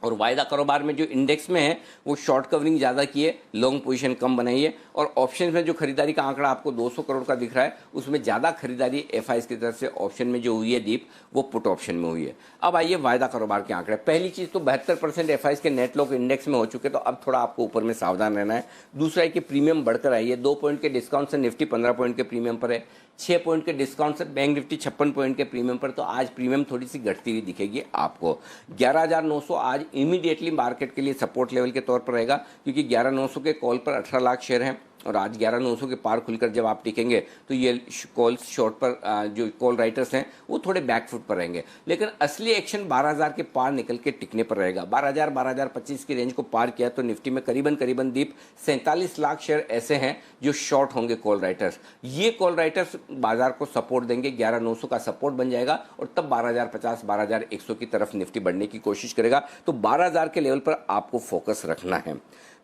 और वायदा कारोबार में जो इंडेक्स में है वो शॉर्ट कवरिंग ज़्यादा की है, लॉन्ग पोजीशन कम बनाई है। और ऑप्शन में जो खरीदारी का आंकड़ा आपको 200 करोड़ का दिख रहा है, उसमें ज़्यादा खरीदारी एफआईज की तरफ से ऑप्शन में जो हुई है दीप, वो पुट ऑप्शन में हुई है। अब आइए वायदा कारोबार के आंकड़े। पहली चीज़ तो 72% एफआईज के नेट लॉन्ग इंडेक्स में हो चुके, तो अब थोड़ा आपको ऊपर में सावधान रहना है। दूसरा है कि प्रीमियम बढ़कर आई है, 2 पॉइंट के डिस्काउंट से निफ्टी 15 पॉइंट के प्रीमियम पर है, 6 पॉइंट के डिस्काउंट से बैंक निफ्टी 56 पॉइंट के प्रीमियम पर। तो आज प्रीमियम थोड़ी सी घटती हुई दिखेगी आपको। 11,900 आज इमीडिएटली मार्केट के लिए सपोर्ट लेवल के तौर पर रहेगा, क्योंकि 11,900 के कॉल पर 18 लाख शेयर हैं और आज 11,900 के पार खुलकर जब आप टिकेंगे तो ये कॉल शॉर्ट पर जो कॉल राइटर्स हैं वो थोड़े बैकफुट पर रहेंगे, लेकिन असली एक्शन 12,000 के पार निकल के टिकने पर रहेगा। 12,000 12,025 की रेंज को पार किया तो निफ्टी में करीबन दीप 47 लाख शेयर ऐसे हैं जो शॉर्ट होंगे कॉल राइटर्स। ये कॉल राइटर्स बाजार को सपोर्ट देंगे, 11,900 का सपोर्ट बन जाएगा और तब 12,050 12,100 की तरफ निफ्टी बढ़ने की कोशिश करेगा। तो 12,000 के लेवल पर आपको फोकस रखना है।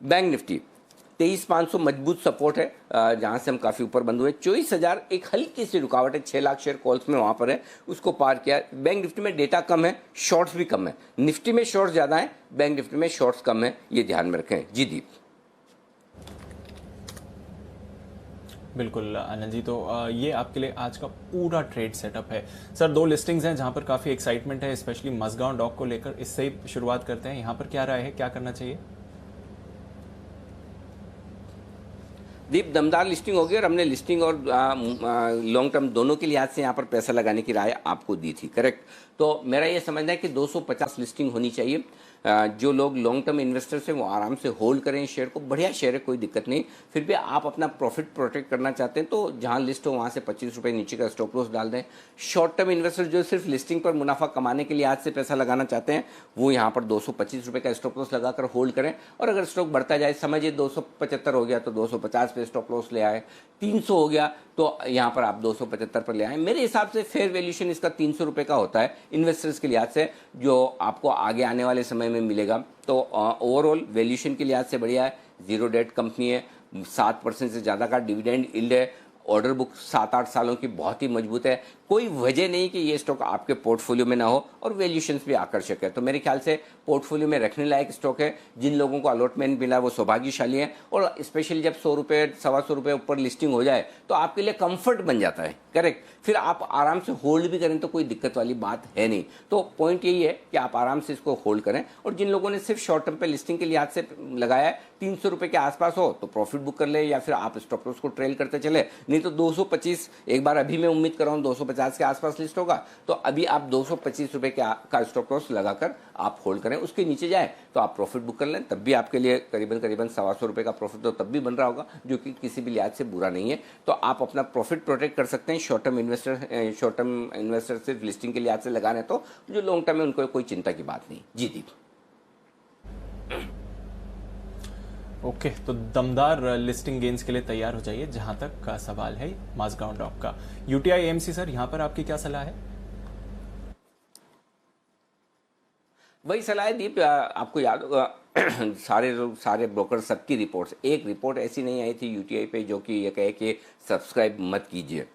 बैंक निफ्टी 23,500 मजबूत सपोर्ट है, जहां से हम काफी ऊपर बंद हुए। 24,000 एक हल्की सी रुकावट है, 6 लाख शेयर कॉल्स में वहां पर है, उसको पार किया। बैंक निफ्टी में डेटा कम है, शॉर्ट्स भी कम है। निफ्टी में शॉर्ट्स ज्यादा है, बैंक निफ्टी में शॉर्ट्स कम है, ये ध्यान में रखें। जी दीप। बिल्कुल आनंद जी, तो ये आपके लिए आज का पूरा ट्रेड सेटअप है। सर 2 लिस्टिंग्स हैं जहां पर काफी एक्साइटमेंट है, स्पेशली मजगांव डॉक को लेकर। इससे ही शुरुआत करते हैं, यहां पर क्या राय है, क्या करना चाहिए? दीप, दमदार लिस्टिंग होगी और हमने लिस्टिंग और लॉन्ग टर्म दोनों के लिहाज से यहाँ पर पैसा लगाने की राय आपको दी थी, करेक्ट। तो मेरा ये समझना है कि 250 लिस्टिंग होनी चाहिए। जो लोग लॉन्ग टर्म इन्वेस्टर्स हैं वो आराम से होल्ड करें शेयर को, बढ़िया शेयर है, कोई दिक्कत नहीं। फिर भी आप अपना प्रॉफिट प्रोटेक्ट करना चाहते हैं तो जहां लिस्ट हो वहां से 25 रुपये नीचे का स्टॉप लॉस डाल दें। शॉर्ट टर्म इन्वेस्टर जो सिर्फ लिस्टिंग पर मुनाफा कमाने के लिए आज से पैसा लगाना चाहते हैं वो यहाँ पर 225 रुपये का स्टॉप लॉस लगाकर होल्ड करें। और अगर स्टॉक बढ़ता जाए, समझिए 275 हो गया तो 250 पे स्टॉप लॉस ले आए, 300 हो गया तो यहाँ पर आप 275 पर ले आए। मेरे हिसाब से फेयर वैल्यूएशन इसका 300 रुपये का होता है इन्वेस्टर्स के लिहाज से, जो आपको आगे आने वाले समय में मिलेगा। तो ओवरऑल वैल्यूएशन के लिहाज से बढ़िया है। 0 डेट कंपनी है, 7% से ज़्यादा का डिविडेंड यील्ड है, ऑर्डर बुक 7-8 सालों की बहुत ही मजबूत है। कोई वजह नहीं कि ये स्टॉक आपके पोर्टफोलियो में ना हो, और वैल्यूएशंस भी आकर्षक है। तो मेरे ख्याल से पोर्टफोलियो में रखने लायक स्टॉक है। जिन लोगों को अलॉटमेंट मिला वो सौभाग्यशाली है, और स्पेशली जब 100 रुपये 125 रुपये ऊपर लिस्टिंग हो जाए तो आपके लिए कंफर्ट बन जाता है, करेक्ट। फिर आप आराम से होल्ड भी करें तो कोई दिक्कत वाली बात है नहीं। तो पॉइंट यही है कि आप आराम से इसको होल्ड करें। और जिन लोगों ने सिर्फ शॉर्ट टर्म पे लिस्टिंग के लिहाज से लगाया है, 300 रुपये के आसपास हो तो प्रॉफिट बुक कर ले, या फिर आप स्टॉप लॉस को ट्रेल करते चले। नहीं तो 225, एक बार अभी मैं उम्मीद कर रहा हूँ 250 के आसपास लिस्ट होगा, तो अभी आप 225 रुपये का स्टॉप लॉस लगाकर आप होल्ड करें। उसके नीचे जाए तो आप प्रॉफिट बुक कर लें, तब भी आपके लिए करीबन 125 रुपये का प्रॉफिट तो तब भी बन रहा होगा, जो कि किसी भी लिहाज से बुरा नहीं है। तो आप अपना प्रॉफिट प्रोटेक्ट कर सकते हैं। शॉर्ट टर्म इन्वेस्टर सिर्फ लिस्टिंग के लिहाज से लगा रहे हैं, तो जो लॉन्ग टर्म है उनको कोई चिंता की बात नहीं। जी दीप। ओके, तो दमदार लिस्टिंग गेन्स के लिए तैयार हो जाइए। जहां तक का सवाल है माझगांव डॉक का, यूटीआई एएमसी सर, यहां पर आपकी क्या सलाह है? वही सलाह है दीप, आपको याद होगा सारे ब्रोकर सबकी रिपोर्ट्स, एक रिपोर्ट ऐसी नहीं आई थी यूटीआई पे जो कि ये कहे कि सब्सक्राइब मत कीजिए।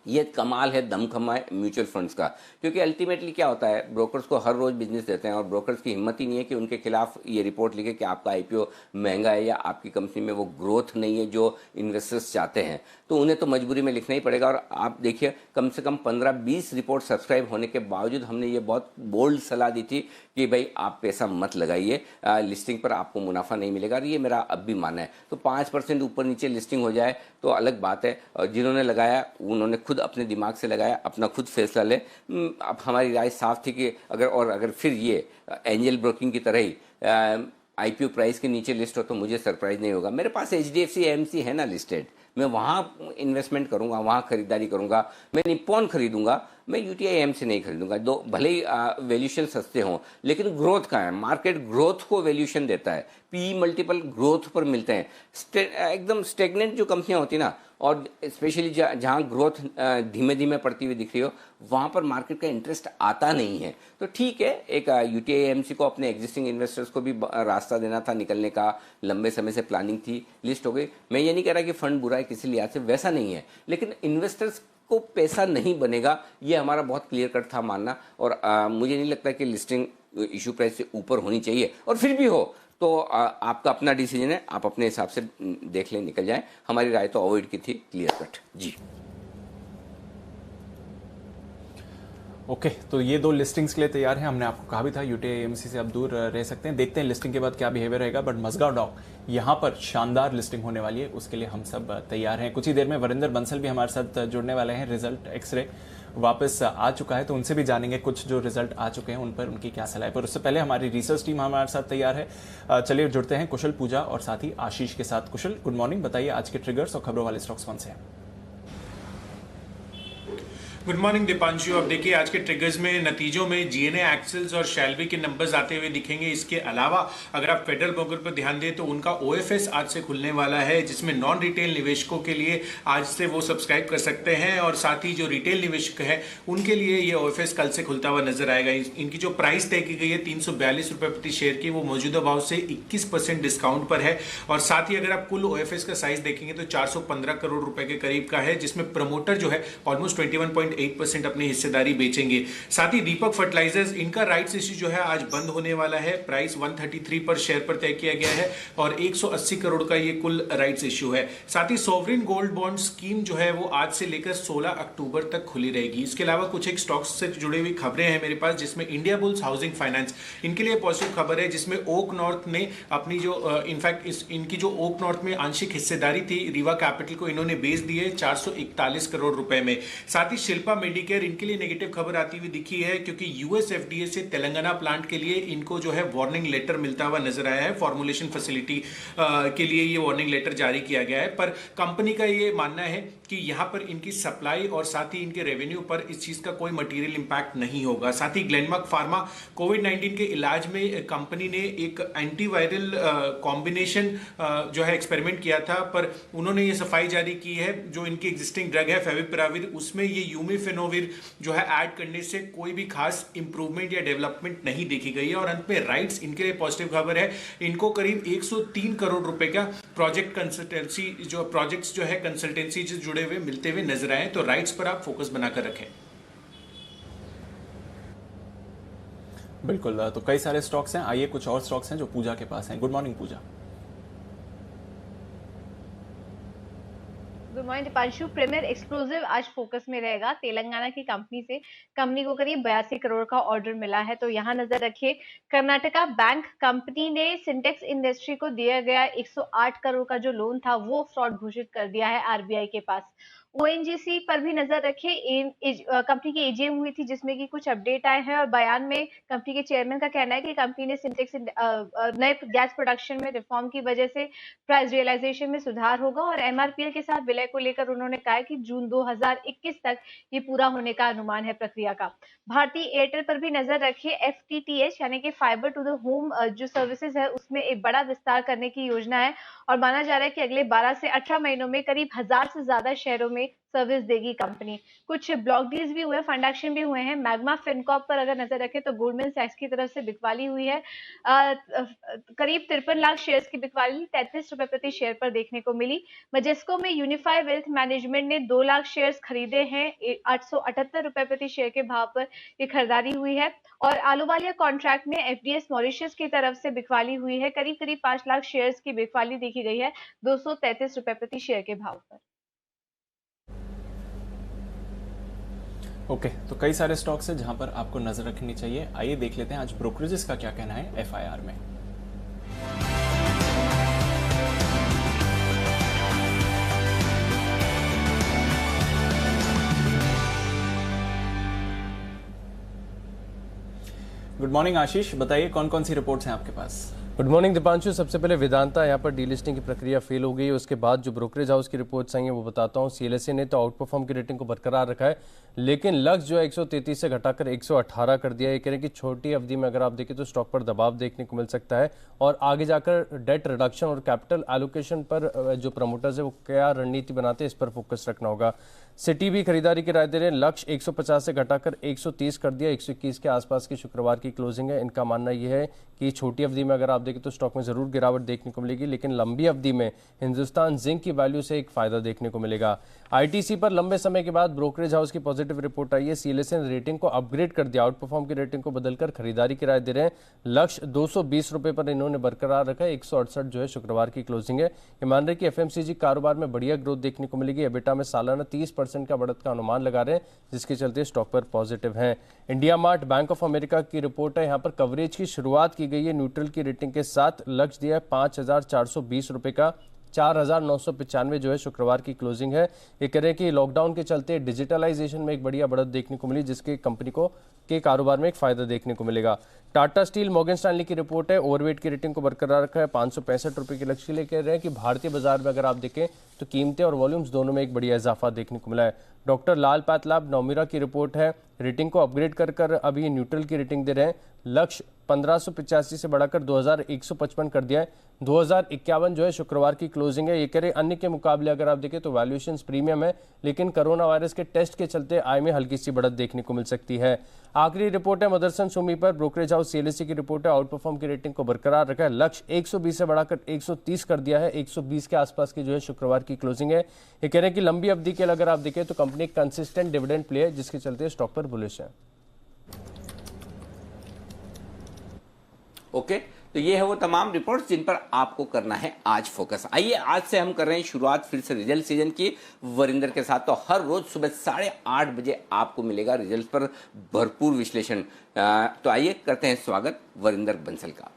ये कमाल है, दमखमा है म्यूचुअल फंड्स का। क्योंकि अल्टीमेटली क्या होता है, ब्रोकर्स को हर रोज बिजनेस देते हैं और ब्रोकर्स की हिम्मत ही नहीं है कि उनके खिलाफ ये रिपोर्ट लिखे कि आपका आईपीओ महंगा है या आपकी कंपनी में वो ग्रोथ नहीं है जो इन्वेस्टर्स चाहते हैं। तो उन्हें तो मजबूरी में लिखना ही पड़ेगा। और आप देखिए, कम से कम 15-20 रिपोर्ट सब्सक्राइब होने के बावजूद हमने ये बहुत बोल्ड सलाह दी थी कि भाई आप पैसा मत लगाइए, लिस्टिंग पर आपको मुनाफा नहीं मिलेगा। और ये मेरा अब भी मानना है। तो 5% ऊपर नीचे लिस्टिंग हो जाए तो अलग बात है, और जिन्होंने लगाया उन्होंने खुद अपने दिमाग से लगाया, अपना खुद फैसला ले। अब हमारी राय साफ थी कि अगर फिर ये एंजल ब्रोकिंग की तरह ही आईपीओ प्राइस के नीचे लिस्ट हो तो मुझे सरप्राइज नहीं होगा। मेरे पास एचडीएफसी एएमसी है ना लिस्टेड, मैं वहाँ इन्वेस्टमेंट करूँगा, वहाँ खरीदारी करूँगा। मैं निप्पॉन खरीदूंगा, मैं यूटीआई एएमसी नहीं खरीदूंगा। दो भले ही वैल्यूशन सस्ते हों, लेकिन ग्रोथ का है, मार्केट ग्रोथ को वैल्यूशन देता है। पीई मल्टीपल ग्रोथ पर मिलते हैं। एकदम स्टेगनेंट जो कंपनियां होती ना, और स्पेशली जहाँ ग्रोथ धीमे धीमे पड़ती हुई दिख रही हो, वहाँ पर मार्केट का इंटरेस्ट आता नहीं है। तो ठीक है, एक यूटीआई एएमसी को अपने एग्जिस्टिंग इन्वेस्टर्स को भी रास्ता देना था निकलने का, लंबे समय से प्लानिंग थी, लिस्ट हो गई। मैं ये नहीं कह रहा कि फंड बुरा है किसी लिहाज से, वैसा नहीं है, लेकिन इन्वेस्टर्स को पैसा नहीं बनेगा, ये हमारा बहुत क्लियर कट था मानना। और मुझे नहीं लगता कि लिस्टिंग इशू प्राइस से ऊपर होनी चाहिए, और फिर भी हो तो आपका अपना डिसीजन है, आप अपने हिसाब से देख लें, निकल जाएं। हमारी राय तो अवॉइड की थी, क्लियर कट। जी ओके, तो ये 2 लिस्टिंग्स के लिए तैयार हैं। हमने आपको कहा भी था यूटीआई एएमसी से आप दूर रह सकते हैं। देखते हैं लिस्टिंग के बाद क्या बिहेवियर रहेगा। बट मजगांव डॉक यहाँ पर शानदार लिस्टिंग होने वाली है, उसके लिए हम सब तैयार हैं। कुछ ही देर में वरिंदर बंसल भी हमारे साथ जुड़ने वाले हैं, रिजल्ट एक्सरे। वापस आ चुका है, तो उनसे भी जानेंगे कुछ जो रिजल्ट आ चुके हैं उन पर उनकी क्या सलाह है। पर उससे पहले हमारी रिसर्च टीम हमारे साथ तैयार है। चलिए जुड़ते हैं कुशल, पूजा और साथ ही आशीष के साथ। कुशल, गुड मॉर्निंग, बताइए आज के ट्रिगर्स और खबरों वाले स्टॉक्स कौन से हैं? Good morning Deepanshu. अब देखिए आज के ट्रिगर्स में नतीजों में जीएनए एक्सेल्स और शैल्बी के नंबर्स आते हुए दिखेंगे। इसके अलावा अगर आप फेडरल बैंकर पर ध्यान दें तो उनका ओएफएस आज से खुलने वाला है, जिसमें नॉन रिटेल निवेशकों के लिए आज से वो सब्सक्राइब कर सकते हैं और साथ ही जो रिटेल निवेशक है उनके लिए ये ओएफएस कल से खुलता हुआ नजर आएगा। इनकी जो प्राइस तय की गई है 342 रुपए प्रति शेयर की, वो मौजूदा भाव से 21% डिस्काउंट पर है। और साथ ही अगर आप कुल ओएफएस का साइज देखेंगे तो 415 करोड़ रुपए के करीब का है, जिसमें प्रमोटर जो है ऑलमोस्ट 21.8% अपनी हिस्सेदारी बेचेंगे। साथ ही दीपक फर्टिलाइजर्स, इनका राइट्स इश्यू जो है आज बंद होने वाला है। प्राइस 133 पर शेयर पर तय किया गया है और 180 करोड़ का ये कुल राइट्स इश्यू है। साथ ही सॉवरिन गोल्ड बॉन्ड स्कीम जो है वो आज से लेकर 16 अक्टूबर तक खुली रहेगी। इसके अलावा कुछ एक स्टॉक्स से जुड़ी हुई खबरें हैं मेरे पास, जिसमें इंडिया बुल्स हाउसिंग फाइनेंस, इनके लिए पॉजिटिव खबर है, जिसमें ओक नॉर्थ ने अपनी जो इनफैक्ट इनकी जो ओक नॉर्थ में आंशिक हिस्सेदारी थी रीवा कैपिटल को इन्होंने बेच दी है 441 करोड़ रुपए में। साथ ही शिल्पा मेडिकेयर, इनके लिए नेगेटिव खबर आती हुई दिखी है, क्योंकि यूएस एफडीए से तेलंगाना प्लांट के लिए इनको जो है वार्निंग लेटर मिलता हुआ नजर आया है। फॉर्मुलेशन फैसिलिटी के लिए ये वार्निंग लेटर जारी किया गया है, पर कंपनी का ये मानना है कि यहां पर इनकी सप्लाई और साथ ही इनके रेवेन्यू पर इस चीज का कोई मटेरियल इंपैक्ट नहीं होगा। साथ ही ग्लेनमार्क फार्मा, कोविड-19 के इलाज में कंपनी ने एक एंटीवायरल कॉम्बिनेशन जो है एक्सपेरिमेंट किया था, पर उन्होंने ये सफाई जारी की है जो इनकी एग्जिस्टिंग ड्रग है फेविपिराविर, उसमें ये यूमिफिनोविर जो है ऐड करने से कोई भी खास इंप्रूवमेंट या डेवलपमेंट नहीं देखी गई है। और अंत में राइट्स, इनके लिए पॉजिटिव खबर है, इनको करीब 103 करोड़ रुपए का प्रोजेक्ट कंसल्टेंसी जो प्रोजेक्ट्स जो है कंसल्टेंसी से जुड़े हुए मिलते हुए नजर आए। तो राइट्स पर आप फोकस बनाकर रखें। बिल्कुल, तो कई सारे स्टॉक्स हैं, आइए कुछ और स्टॉक्स हैं जो पूजा के पास हैं। Good morning Pooja. Good morning Deepanshu. Premier exclusive आज फोकस में रहेगा। तेलंगाना की कंपनी से कंपनी को करीब 82 करोड़ का ऑर्डर मिला है, तो यहाँ नजर रखिए। कर्नाटका बैंक कंपनी ने सिंटेक्स इंडस्ट्री को दिया गया 108 करोड़ का जो लोन था वो फ्रॉड घोषित कर दिया है आरबीआई के पास। ओएनजीसी पर भी नजर रखिए। कंपनी की एजीएम हुई थी जिसमें कि कुछ अपडेट आए हैं और बयान में कंपनी के चेयरमैन का कहना है कि कंपनी ने सिंटेक्स नए गैस प्रोडक्शन में रिफॉर्म की वजह से प्राइस रियलाइजेशन में सुधार होगा और एमआरपीएल के साथ विलय को लेकर उन्होंने कहा है कि जून 2021 तक ये पूरा होने का अनुमान है प्रक्रिया का। भारतीय एयरटेल पर भी नजर रखिए। एफटीटीएच यानी कि फाइबर टू द होम जो सर्विसेज है उसमें एक बड़ा विस्तार करने की योजना है और माना जा रहा है कि अगले 12 से 18 महीनों में करीब 1000 से ज्यादा शहरों में सर्विस देगी कंपनी। कुछ ब्लॉक डील्स भी हुए, फंड एक्शन भी हुए हैं। मैग्मा फिनकॉर्प पर अगर नजर रखें तो गोल्डमैन सैक्स की तरफ से बिकवाली हुई है। करीब 53 लाख शेयर्स की बिकवाली 33 रुपए प्रति शेयर पर देखने को मिली। मजेस्को में यूनिफाई वेल्थ मैनेजमेंट ने 2 लाख शेयर्स खरीदे हैं। 878 रुपए प्रति शेयर के भाव पर ये खरीदारी हुई है। और आलूवालिया कॉन्ट्रैक्ट में एफडीएस मॉरिशस की तरफ से बिकवाली हुई है। करीब 5 लाख शेयर्स की बिकवाली देखी गई है 233 रुपए प्रति शेयर के भाव पर। ओके, तो कई सारे स्टॉक्स हैं जहां पर आपको नजर रखनी चाहिए। आइए देख लेते हैं आज ब्रोकरेजेस का क्या कहना है एफआईआर में। गुड मॉर्निंग आशीष, बताइए कौन कौन सी रिपोर्ट्स हैं आपके पास? Good morning Deepanshu. सबसे पहले वेदांता यहाँ पर डीलिस्टिंग की प्रक्रिया फेल हो गई है, उसके बाद जो ब्रोकरेज हाउस की रिपोर्ट्स आई हैं वो बताता हूँ। सीएलएसए ने तो आउट परफॉर्म की रेटिंग को बरकरार रखा है, लेकिन लक्ष्य जो है 133 से घटाकर 118 कर दिया है। ये कह रहे हैं कि छोटी अवधि में अगर आप देखें तो स्टॉक पर दबाव देखने को मिल सकता है और आगे जाकर डेट रिडक्शन और कैपिटल एलोकेशन पर जो प्रमोटर्स है वो क्या रणनीति बनाते हैं इस पर फोकस रखना होगा। सिटी भी खरीदारी की राय दे रहे हैं। लक्ष्य 150 से घटाकर 130 कर दिया, 121 के आसपास की शुक्रवार की क्लोजिंग है। इनका मानना यह है कि छोटी अवधि में अगर आप देखें तो स्टॉक में जरूर गिरावट देखने को मिलेगी, लेकिन लंबी अवधि में हिंदुस्तान जिंक की वैल्यू से एक फायदा देखने को मिलेगा। आईटीसी पर लंबे समय के बाद ब्रोकरेज हाउस की पॉजिटिव रिपोर्ट आई है। सीएलएसए ने रेटिंग को अपग्रेड कर दिया, आउट परफॉर्म की रेटिंग को बदलकर खरीदारी की राय दे रहे हैं। लक्ष्य 220 रुपए पर इन्होंने बरकरार रखा है। 168 जो है शुक्रवार की क्लोजिंग है। ये मान रहे कि एफएमसीजी कारोबार में बढ़िया ग्रोथ देखने को मिलेगी। एबिटा में सालाना 30% का बढ़त का अनुमान लगा रहे हैं, जिसके चलते स्टॉक पर पॉजिटिव है। India mart bank of America की रिपोर्ट है। यहाँ पर कवरेज की शुरुआत की गई है न्यूट्रल की रेटिंग के साथ। लक्ष्य दिया है 5420 रुपए का। 4,995 जो है शुक्रवार की क्लोजिंग है। ये कह रहे हैं कि लॉकडाउन के चलते डिजिटलाइजेशन में एक बढ़िया बढ़त देखने को मिली, जिसके कंपनी को के कारोबार में एक फायदा देखने को मिलेगा। टाटा स्टील मॉर्गन स्टैनली की रिपोर्ट है, ओवरवेट की रेटिंग को बरकरार रखा है, 565 रुपये के लक्ष्य के लिए कह रहे हैं कि भारतीय बाजार में अगर आप देखें तो कीमतें और वॉल्यूम्स दोनों में एक बढ़िया इजाफा देखने को मिला है। डॉक्टर लाल पातलाब नोमिरा की रिपोर्ट है, रेटिंग को अपग्रेड कर अभी न्यूट्रल की रेटिंग दे रहे हैं। लक्ष्य 1585 से बढ़ाकर 2155 कर दिया है। 2051 जो है शुक्रवार की क्लोजिंग है। ये कह रहे अन्य के मुकाबले अगर आप देखें तो वैल्यूएशन प्रीमियम है, लेकिन कोरोना वायरस के टेस्ट के चलते आय में हल्की सी बढ़त देखने को मिल सकती है। आखिरी रिपोर्ट है मदरसन सुमी पर, ब्रोकरेज हाउस सीएलएसए की रिपोर्ट है, आउट परफॉर्म की रेटिंग को बरकरार रखा है। लक्ष्य 120 से बढ़ाकर 130 कर दिया है। 120 के आसपास की जो है शुक्रवार की क्लोजिंग है। ये कह रहे हैं कि लंबी अवधि के लिए अगर आप देखें तो कंपनी कंसिस्टेंट डिविडेंड प्ले है, जिसके चलते स्टॉक पर बुलिश है। ओके, तो ये है वो तमाम रिपोर्ट्स जिन पर आपको करना है आज फोकस। आइए आज से हम कर रहे हैं शुरुआत फिर से रिजल्ट सीजन की वरिंदर के साथ। तो हर रोज सुबह 8:30 बजे आपको मिलेगा रिजल्ट पर भरपूर विश्लेषण। तो आइए करते हैं स्वागत वरिंदर बंसल का।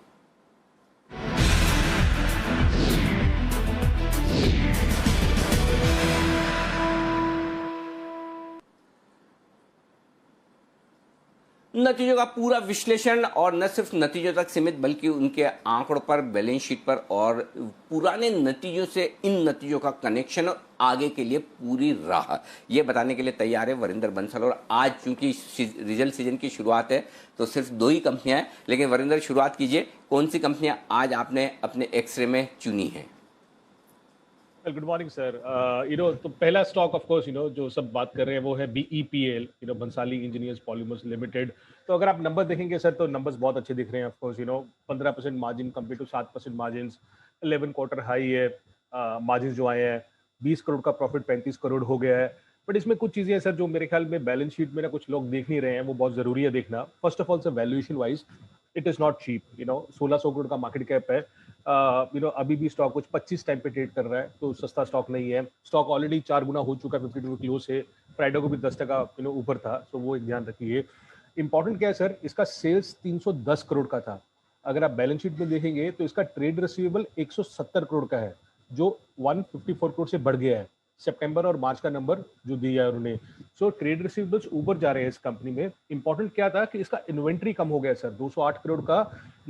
नतीजों का पूरा विश्लेषण, और न सिर्फ नतीजों तक सीमित बल्कि उनके आंकड़ों पर, बैलेंस शीट पर और पुराने नतीजों से इन नतीजों का कनेक्शन और आगे के लिए पूरी राह, ये बताने के लिए तैयार है वरिंदर बंसल। और आज चूंकि रिजल्ट सीजन की शुरुआत है तो सिर्फ 2 ही कंपनियां हैं, लेकिन वरिंदर शुरुआत कीजिए, कौन सी कंपनियां आज आपने अपने एक्सरे में चुनी है? Good morning sir. तो पहला स्टॉक ऑफ कोर्स जो सब बात कर रहे हैं वो है BEPL, Bhansali engineers polymers limited. तो अगर आप नंबर देखेंगे सर तो नंबर्स बहुत अच्छे दिख रहे हैं। Of course 15% margin compare to 7% margin, 11 quarter high है। मार्जिन जो आए हैं 20 करोड़ का प्रॉफिट 35 करोड़ हो गया है। बट इसमें कुछ चीजें हैं सर जो मेरे ख्याल में बैलेंस शीट में ना कुछ लोग देख नहीं रहे हैं, वो बहुत जरूरी है देखना। First of all sir valuation wise it is not cheap. 1600 crore का मार्केट कैप है। अभी भी स्टॉक कुछ 25 टाइम पे ट्रेड कर रहा है, तो सस्ता स्टॉक नहीं है। स्टॉक ऑलरेडी 4 गुना हो चुका है 52 क्लोज से। फ्राइडे को भी 10% ऊपर था, तो वो एक ध्यान रखिए। इंपॉर्टेंट क्या है सर, इसका सेल्स 310 करोड़ का था। अगर आप बैलेंस शीट में देखेंगे तो इसका ट्रेड रिसीवेबल 170 करोड़ का है, जो 154 करोड़ से बढ़ गया है। सितंबर और मार्च का नंबर जो दिया है उन्होंने। सो ट्रेड रिसीवेबल्स ऊपर जा रहे हैं इस कंपनी में। इंपॉर्टेंट क्या था कि इसका इन्वेंट्री कम हो गया सर, 208 करोड़ का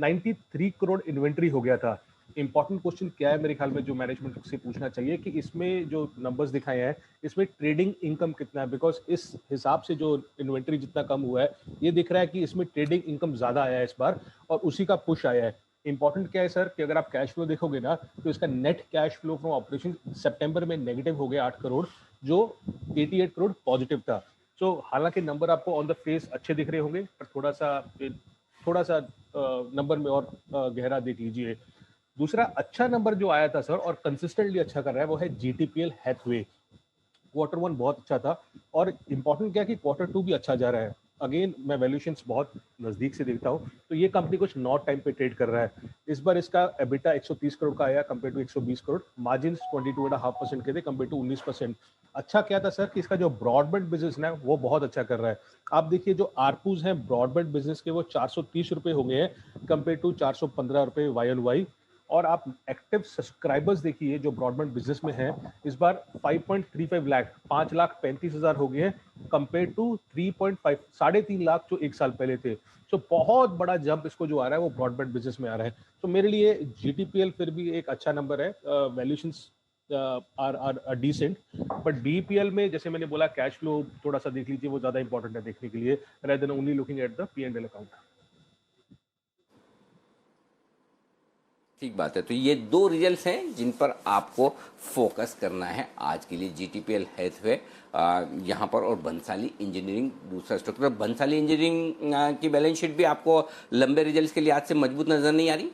93 करोड़ इन्वेंट्री हो गया था। इंपॉर्टेंट क्वेश्चन क्या है मेरे ख्याल में जो मैनेजमेंट से पूछना चाहिए कि इसमें जो नंबर्स दिखाए हैं इसमें ट्रेडिंग इनकम कितना है, बिकॉज इस हिसाब से जो इन्वेंट्री जितना कम हुआ है ये दिख रहा है कि इसमें ट्रेडिंग इनकम ज्यादा आया है इस बार, और उसी का पुश आया है। इंपॉर्टेंट क्या है सर कि अगर आप कैश फ्लो देखोगे ना तो इसका net cash flow from operation सितंबर में नेगेटिव हो गया 8 करोड़, जो 88 करोड़ पॉजिटिव था। सो हालांकि नंबर आपको ऑन द फेस अच्छे दिख रहे होंगे, पर थोड़ा सा नंबर में और गहरा देख लीजिए। दूसरा अच्छा नंबर जो आया था सर और कंसिस्टेंटली अच्छा कर रहा है वो है GTPL हैथवे। क्वार्टर 1 बहुत अच्छा था, और इंपॉर्टेंट क्या है कि क्वार्टर 2 भी अच्छा जा रहा है। अगेन मैं वैल्यूएशंस बहुत नजदीक से देखता हूँ, तो ये कंपनी कुछ नॉट टाइम पे ट्रेड कर रहा है। इस बार इसका एबिटा 130 करोड़ का आया कंपेयर टू 120 करोड़। मार्जिन 22.5% के थे कंपेयर टू 19%। अच्छा क्या था सर कि इसका जो ब्रॉडबैंड बिजनेस है वो बहुत अच्छा कर रहा है। आप देखिए जो आरपूज हैं ब्रॉडबैंड बिजनेस के वो 430 रुपए हो गए हैं कंपेयर टू 415 रुपए YOY। और आप एक्टिव सब्सक्राइबर्स देखिए जो ब्रॉडबैंड बिजनेस में हैं, इस बार 5.35 लाख 5,35,000 हो गए हैं कंपेयर टू 3.5 लाख जो एक साल पहले थे। सो बहुत बड़ा जंप इसको जो आ रहा है वो ब्रॉडबैंड बिजनेस में आ रहा है। तो मेरे लिए GTPL फिर भी एक अच्छा नंबर है। Valuations are decent, but BEPL में जैसे मैंने बोला कैश फ्लो थोड़ा सा देख लीजिए, वो ज्यादा इंपॉर्टेंट है देखने के लिए, rather than only looking at the P&L account. ठीक बात है। तो ये 2 रिजल्ट्स हैं जिन पर आपको फोकस करना है आज के लिए, GTPL हैथवे यहाँ पर और बंसाली इंजीनियरिंग दूसरा स्टॉक। तो बंसाली इंजीनियरिंग की बैलेंस शीट भी आपको लंबे रिजल्ट्स के लिए आज से मजबूत नजर नहीं आ रही?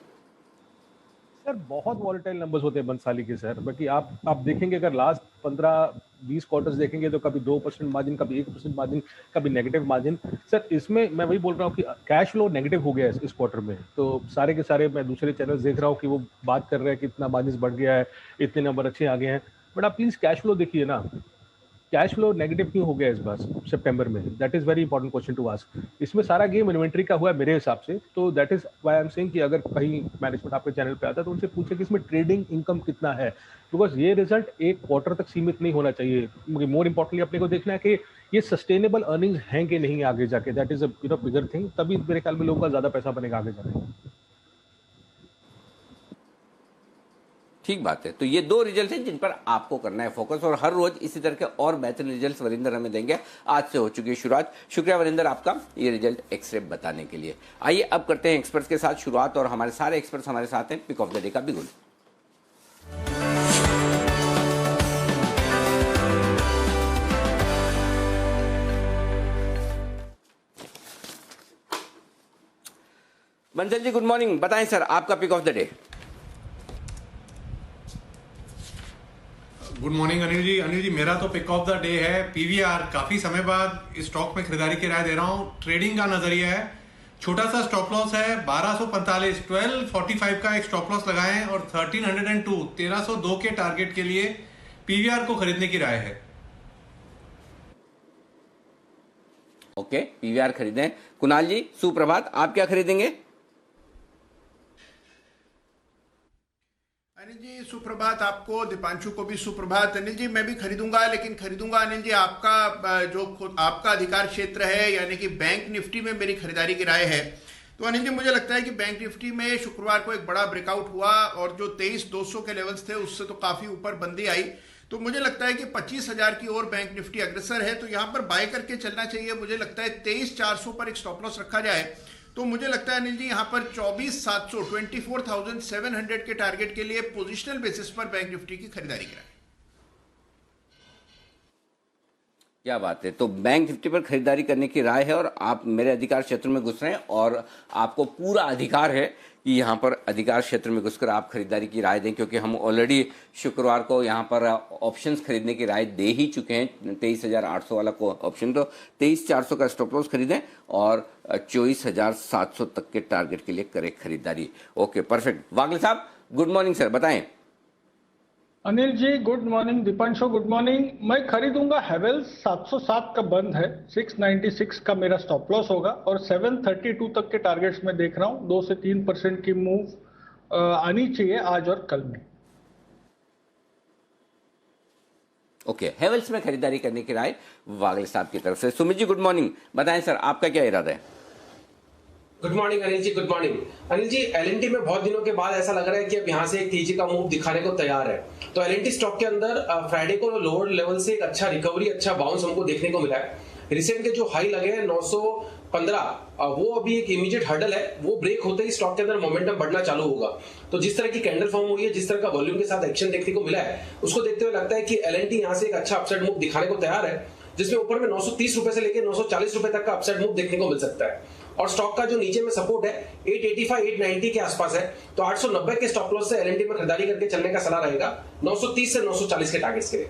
सर बहुत वॉलेटाइल नंबर्स होते हैं बंसाली के सर, बाकी आप देखेंगे अगर लास्ट 15-20 क्वार्टर्स देखेंगे तो कभी 2% मार्जिन, कभी 1% मार्जिन, कभी नेगेटिव मार्जिन। सर इसमें मैं वही बोल रहा हूँ कि कैश फ्लो नेगेटिव हो गया है इस क्वार्टर में। तो सारे के सारे मैं दूसरे चैनल्स देख रहा हूँ कि वो बात कर रहे हैं कि इतना मार्जिन बढ़ गया है, इतने नंबर अच्छे आ गए हैं, बट आप प्लीज कैश फ्लो देखिए ना। कैश फ्लो नेगेटिव क्यों हो गया इस बार सितंबर में? That is very important question to ask. इसमें सारा गेम इन्वेंट्री का हुआ है मेरे हिसाब से. तो that is why I am saying कि अगर कहीं मैनेजमेंट आपके चैनल पे आता है तो उनसे पूछे कि इसमें ट्रेडिंग इनकम कितना है, बिकॉज ये रिजल्ट एक क्वार्टर तक सीमित नहीं होना चाहिए. मोर इंपॉर्टेंटली अपने को देखना है कि ये सस्टेनेबल अर्निंग्स हैं कि नहीं आगे जाके. That is a bigger thing. तभी मेरे ख्याल में लोगों का ज्यादा पैसा बनेगा आगे जाके. ठीक बात है। तो ये दो रिजल्ट हैं जिन पर आपको करना है फोकस, और हर रोज इसी तरह के और बेहतरीन रिजल्ट वरिंदर हमें देंगे। आज से हो चुकी है शुरुआत। शुक्रिया वरिंदर आपका ये रिजल्ट एक्सरे बताने के लिए। आइए अब करते हैं एक्सपर्ट्स के साथ शुरुआत, और हमारे सारे एक्सपर्ट्स हमारे साथ हैं। पिक ऑफ द डे का बिगुल। बंसल जी गुड मॉर्निंग, बताएं सर आपका pick of the day. Good morning Anil ji. Anil ji मेरा तो पिक ऑफ द डे है पीवीआर। काफी समय बाद इस स्टॉक में खरीदारी की राय दे रहा हूँ। ट्रेडिंग का नजरिया है, छोटा सा स्टॉप लॉस है 1245, 1245 का एक स्टॉप लॉस लगाएं, और 1302 1302 के टारगेट के लिए पीवीआर को खरीदने की राय है। ओके, पीवीआर खरीदें। कुणाल जी सुप्रभात, आप क्या खरीदेंगे? अनिल जी सुप्रभात आपको, दीपांशु को भी सुप्रभात। अनिल जी मैं भी खरीदूंगा, लेकिन खरीदूंगा अनिल जी आपका जो खुद आपका अधिकार क्षेत्र है, यानी कि बैंक निफ्टी में मेरी खरीदारी की राय है। तो अनिल जी मुझे लगता है कि बैंक निफ्टी में शुक्रवार को एक बड़ा ब्रेकआउट हुआ, और जो 23,200 के लेवल्स थे उससे तो काफी ऊपर बंदी आई। तो मुझे लगता है कि 25,000 की ओर बैंक निफ्टी अग्रसर है, तो यहां पर बाय करके चलना चाहिए। मुझे लगता है 23,400 पर एक स्टॉप लॉस रखा जाए, तो मुझे लगता है अनिल जी यहाँ पर 24,700 24,700 के टारगेट के लिए पोजिशनल बेसिस पर बैंक निफ्टी की खरीदारी कराएं। क्या बात है। तो बैंक निफ्टी पर खरीदारी करने की राय है, और आप मेरे अधिकार क्षेत्र में घुस रहे हैं, और आपको पूरा अधिकार है कि यहाँ पर अधिकार क्षेत्र में घुसकर आप खरीदारी की राय दें, क्योंकि हम ऑलरेडी शुक्रवार को यहाँ पर ऑप्शंस खरीदने की राय दे ही चुके हैं। 23,800 वाला को ऑप्शन, तो 23,400 का स्टॉप लॉस खरीदें, और 24,700 तक के टारगेट के लिए करें खरीदारी। Okay perfect. वागले साहब गुड मॉर्निंग सर, बताएं। Anil ji good morning, Deepanshu good morning. मैं खरीदूंगा हैवेल्स, 707 का बंद है, 696 का मेरा स्टॉप लॉस होगा, और 732 तक के टारगेट्स में देख रहा हूं। 2 से 3% की मूव आनी चाहिए आज और कल में। ओके, हेवल्स में खरीदारी करने की राय वागले साहब की तरफ से। सुमित जी गुड मॉर्निंग, बताएं सर आपका क्या इरादा है? Good morning Anil ji, good morning. Anil जी एलएनटी में बहुत दिनों के बाद ऐसा लग रहा है कि अब यहाँ से एक तेजी का मूव दिखाने को तैयार है। तो एलएनटी स्टॉक के अंदर फ्राइडे को लोअर लेवल से एक अच्छा रिकवरी, अच्छा बाउंस हमको देखने को मिला है। रिसेंट के जो हाई लगे हैं 915, वो अभी एक इमीडिएट हर्डल है, वो ब्रेक होते ही स्टॉक के अंदर मोमेंटम बढ़ना चालू होगा। तो जिस तरह की कैंडल फॉर्म हुई है, जिस तरह का वॉल्यूम के साथ एक्शन देखने को मिला है, उसको देखते हुए लगता है कि एलएनटी यहाँ से एक अच्छा अपसाइड मूव दिखाने को तैयार है, जिसमें ऊपर में 930 रुपए से लेकर 940 रुपए तक का अपसाइड मूव देखने को मिल सकता है। और स्टॉक का जो नीचे में सपोर्ट है 885 890 के आसपास है, तो 890 के स्टॉप लॉस से एलएनटी में खरीदारी करके चलने का सलाह रहेगा 930 से 940 के टारगेट्स के लिए।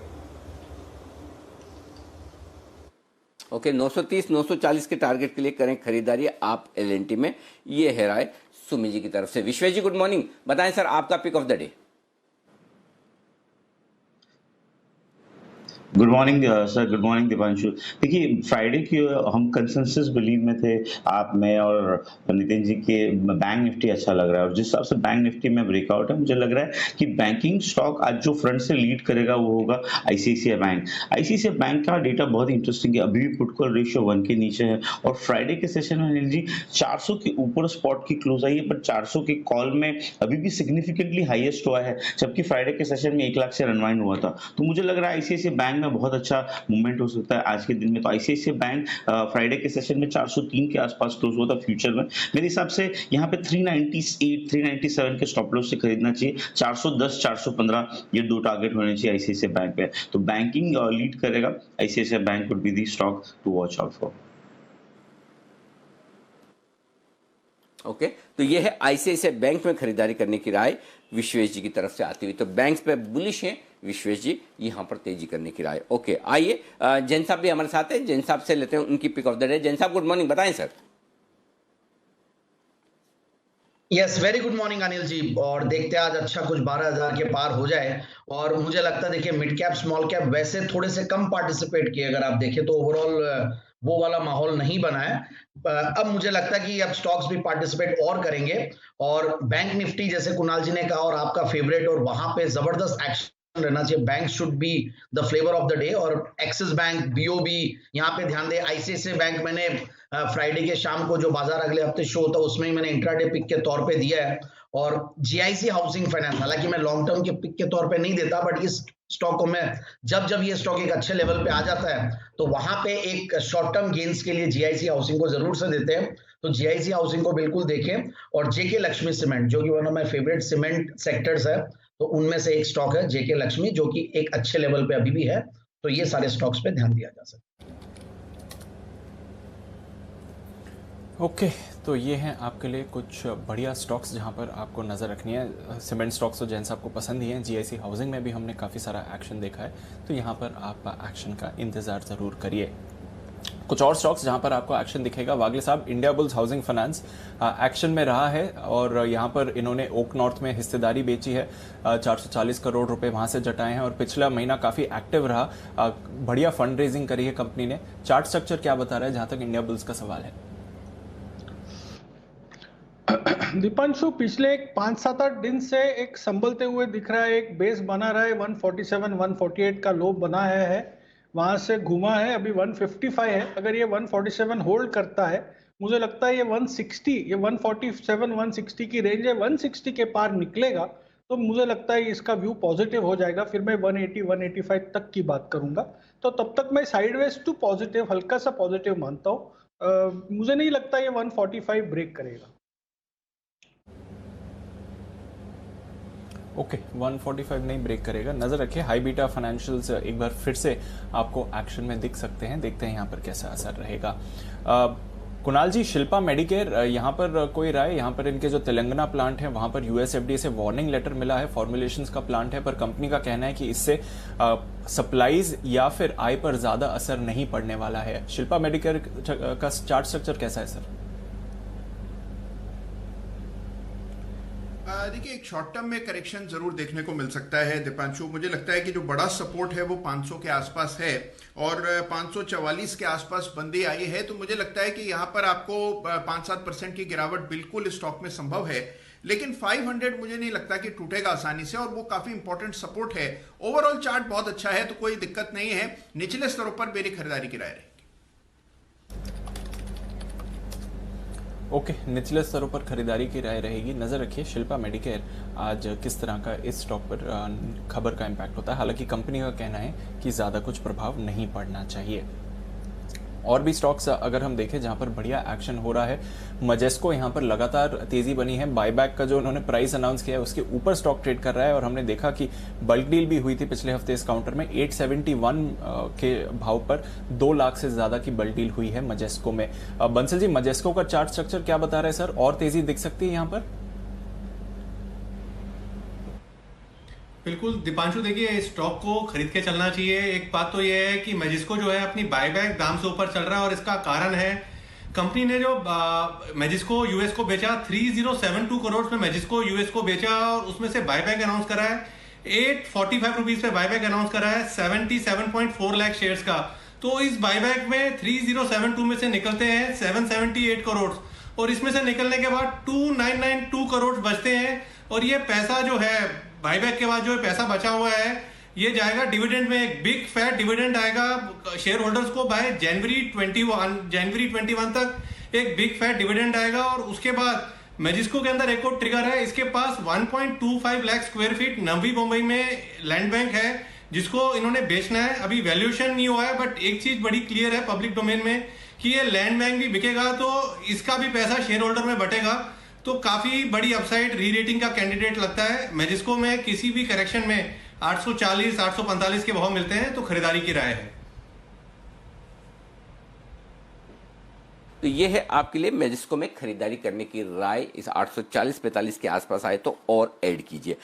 ओके, 930 940 के टारगेट के लिए करें खरीदारी आप एलएनटी में। ये है राय सुमित जी की तरफ से। विश्वेश जी गुड मॉर्निंग, बताएं सर आपका pick of the day. Good morning sir, good morning Deepanshu. देखिए फ्राइडे की हम कंसेंसस बिलीव में थे, आप में और नितिन जी के बैंक निफ्टी अच्छा लग रहा है, और जिस हिसाब से बैंक निफ्टी में ब्रेकआउट है, मुझे लग रहा है कि बैंकिंग स्टॉक आज जो फ्रंट से लीड करेगा वो होगा आईसीआईसीआई बैंक। आईसीआईसीआई बैंक का डेटा बहुत इंटरेस्टिंग है, अभी भी पुट कॉल रेशियो 1 के नीचे है, और फ्राइडे के सेशन में अनिल जी 400 के ऊपर स्पॉट की क्लोज आई है, पर 400 के कॉल में अभी भी सिग्निफिकेंटली हाईएस्ट हुआ है, जबकि फ्राइडे के सेशन में 1 लाख से अनवाइंड हुआ था। तो मुझे लग रहा है आईसीआईसीआई बैंक में बहुत अच्छा मूवमेंट हो सकता है आज के दिन में। तो आईसीआईसीआई बैंक फ्राइडे के सेशन में 403 के आसपास क्लोज हुआ था फ्यूचर में। मेरे हिसाब से यहाँ पे 398 397 के स्टॉप लॉस से खरीदना चाहिए। 410 415 ये दो टारगेट होने चाहिए आईसीआईसीआई बैंक पे। तो बैंकिंग लीड करेगा, ICICI bank would be the stock to watch out for. Okay, तो ये है आईसीआईसीआई बैंक में खरीदारी करने की राय विश्वेश जी की तरफ से आती हुई। तो बैंक्स पे बुलिश हैं विश्वेश जी, यहां पर तेजी करने की राय। ओके, आइए जैन साहब भी हमारे साथ हैं, जैन साहब से लेते हैं उनकी pick of the day. Jain साहब गुड मॉर्निंग, बताएं sir. Yes, very good morning Anil ji. और देखते हैं आज अच्छा कुछ 12,000 के पार हो जाए। और मुझे लगता है देखिए मिड कैप स्मॉल कैप वैसे थोड़े से कम पार्टिसिपेट किए, अगर आप देखें तो ओवरऑल वो वाला माहौल नहीं बना है। अब मुझे लगता है कि अब स्टॉक्स भी पार्टिसिपेट और करेंगे। और बैंक निफ्टी जैसे कुणाल जी ने कहा और आपका फेवरेट, और वहां पे जबरदस्त एक्शन रहना चाहिए। Bank should be the flavour of the day. और एक्सिस बैंक, बीओबी यहाँ पे ध्यान दे। आईसीआईसीआई बैंक मैंने फ्राइडे के शाम को जो बाजार अगले हफ्ते शो होता है उसमें ही मैंने इंट्राडे पिक के तौर पे दिया है। और जीआईसी हाउसिंग फाइनेंस, हालांकि मैं लॉन्ग टर्म के पिक के तौर पे नहीं देता, बट इस स्टॉक को मैं जब ये स्टॉक एक अच्छे लेवल पे आ जाता है तो वहां पे एक शॉर्ट टर्म गेन्स के लिए जीआईसी हाउसिंग को जरूर से देते हैं। तो जीआईसी हाउसिंग को बिल्कुल देखें। और जेके लक्ष्मी सीमेंट, जो कि one of my favourite cement sectors है, तो उनमें से एक स्टॉक है जेके लक्ष्मी, जो कि एक अच्छे लेवल पे अभी भी है। तो ये सारे स्टॉक्स पे ध्यान दिया जा सकता है। ओके, तो ये हैं आपके लिए कुछ बढ़िया स्टॉक्स जहां पर आपको नज़र रखनी है। सीमेंट स्टॉक्स तो जैसे आपको पसंद ही हैं। जीआईसी हाउसिंग में भी हमने काफ़ी सारा एक्शन देखा है, तो यहाँ पर आप एक्शन का इंतज़ार ज़रूर करिए। कुछ और स्टॉक्स जहां पर आपको एक्शन दिखेगा, वागले साहब, India bulls housing finance action में रहा है और यहां पर इन्होंने ओक नॉर्थ में हिस्सेदारी बेची है। 440 करोड़ रुपए वहां से जटाए हैं और पिछला महीना काफी एक्टिव रहा। बढ़िया फंड रेजिंग करी है कंपनी ने। चार्ट स्ट्रक्चर क्या बता रहा है जहां तक इंडिया बुल्स का सवाल है? दीपांशु, पिछले एक 5-7-8 दिन से एक संभलते हुए दिख रहा है। एक बेस बना रहा है, 147 148 का लो बना है, वहां से घुमा है, अभी 155 है। अगर ये 147 होल्ड करता है, मुझे लगता है ये 160, ये 147 160 की रेंज है, 160 के पार निकलेगा तो मुझे लगता है इसका व्यू पॉजिटिव हो जाएगा। फिर मैं 180 185 तक की बात करूंगा। तो तब तक मैं साइडवेज टू पॉजिटिव, हल्का सा पॉजिटिव मानता हूँ। मुझे नहीं लगता ये 145 ब्रेक करेगा। ओके, 145 नहीं ब्रेक करेगा। नजर रखिए। हाई बीटा फाइनेंशियल्स एक बार फिर से आपको एक्शन में दिख सकते हैं। देखते हैं यहाँ पर कैसा असर रहेगा। कुणाल जी, शिल्पा मेडिकेयर, यहाँ पर कोई राय? यहाँ पर इनके जो तेलंगाना प्लांट है वहां पर यूएसएफडीए से वार्निंग लेटर मिला है। फॉर्मुलेशंस का प्लांट है, पर कंपनी का कहना है कि इससे सप्लाईज या फिर आय पर ज्यादा असर नहीं पड़ने वाला है। शिल्पा मेडिकेयर का चार्ट स्ट्रक्चर कैसा है सर? देखिए, एक शॉर्ट टर्म में करेक्शन जरूर देखने को मिल सकता है दीपांशु। मुझे लगता है कि जो बड़ा सपोर्ट है वो 500 के आसपास है और 544 के आसपास बंदी आई है। तो मुझे लगता है कि यहाँ पर आपको 5-7% की गिरावट बिल्कुल स्टॉक में संभव है। लेकिन 500 मुझे नहीं लगता कि टूटेगा आसानी से, और वो काफी इंपॉर्टेंट सपोर्ट है। ओवरऑल चार्ट बहुत अच्छा है, तो कोई दिक्कत नहीं है। निचले स्तरों पर मेरी खरीदारी की राय रहेगी। ओके, निचले स्तरों पर खरीदारी की राय रहेगी। नजर रखिए शिल्पा मेडिकेयर आज किस तरह का इस स्टॉक पर खबर का इम्पैक्ट होता है। हालांकि कंपनी का कहना है कि ज्यादा कुछ प्रभाव नहीं पड़ना चाहिए। और भी स्टॉक्स अगर हम देखें जहां पर बढ़िया एक्शन हो रहा है, मजेस्को यहाँ पर लगातार तेजी बनी है। बायबैक का जो उन्होंने प्राइस अनाउंस किया है उसके ऊपर स्टॉक ट्रेड कर रहा है और हमने देखा कि बल्क डील भी हुई थी पिछले हफ्ते इस काउंटर में। 871 के भाव पर 2 लाख से ज्यादा की बल्क डील हुई है मजेस्को में। बंसल जी, मजेस्को का चार्ट स्ट्रक्चर क्या बता रहे हैं सर? और तेजी दिख सकती है यहाँ पर? बिल्कुल दीपांशु, देखिए इस स्टॉक को खरीद के चलना चाहिए। एक बात तो यह है कि मैजिस्को जो है अपनी बायबैक दाम से ऊपर चल रहा है और इसका कारण है कंपनी ने जो मैजिस्को यूएस को बेचा 3072 करोड़ में मैजिस्को यूएस को बेचा और उसमें से बायबैक अनाउंस करा है 845 रुपीज पे बायबैक अनाउंस करा है 77.4 लाख शेयर्स का। तो इस बायबैक में 3072 में से निकलते हैं 778 करोड़ और इसमें से निकलने के बाद 2992 करोड़ बचते हैं। और ये पैसा जो है बायबैक के बाद जो पैसा बचा हुआ है ये जाएगा डिविडेंड में। एक बिग फैट डिविडेंड आएगा शेयर होल्डर्स को बाय जनवरी 21 तक एक बिग फैट डिविडेंड आएगा। और उसके बाद मैजिस्को के अंदर एक और ट्रिगर है, इसके पास 1.25 लाख स्क्वायर फीट नवी मुंबई में लैंड बैंक है जिसको इन्होंने बेचना है। अभी वैल्यूएशन नहीं हुआ है, बट एक चीज बड़ी क्लियर है पब्लिक डोमेन में कि ये लैंड बैंक भी बिकेगा तो इसका भी पैसा शेयर होल्डर में बटेगा। तो काफी बड़ी अपसाइड री रेटिंग का कैंडिडेट लगता है। मैजिस्को में किसी भी करेक्शन में 840 845 के भाव मिलते हैं तो खरीदारी की राय है। तो ये है आपके लिए मैजिस्को में खरीदारी करने की राय। इस 840-45 के आसपास आए तो और ऐड कीजिए।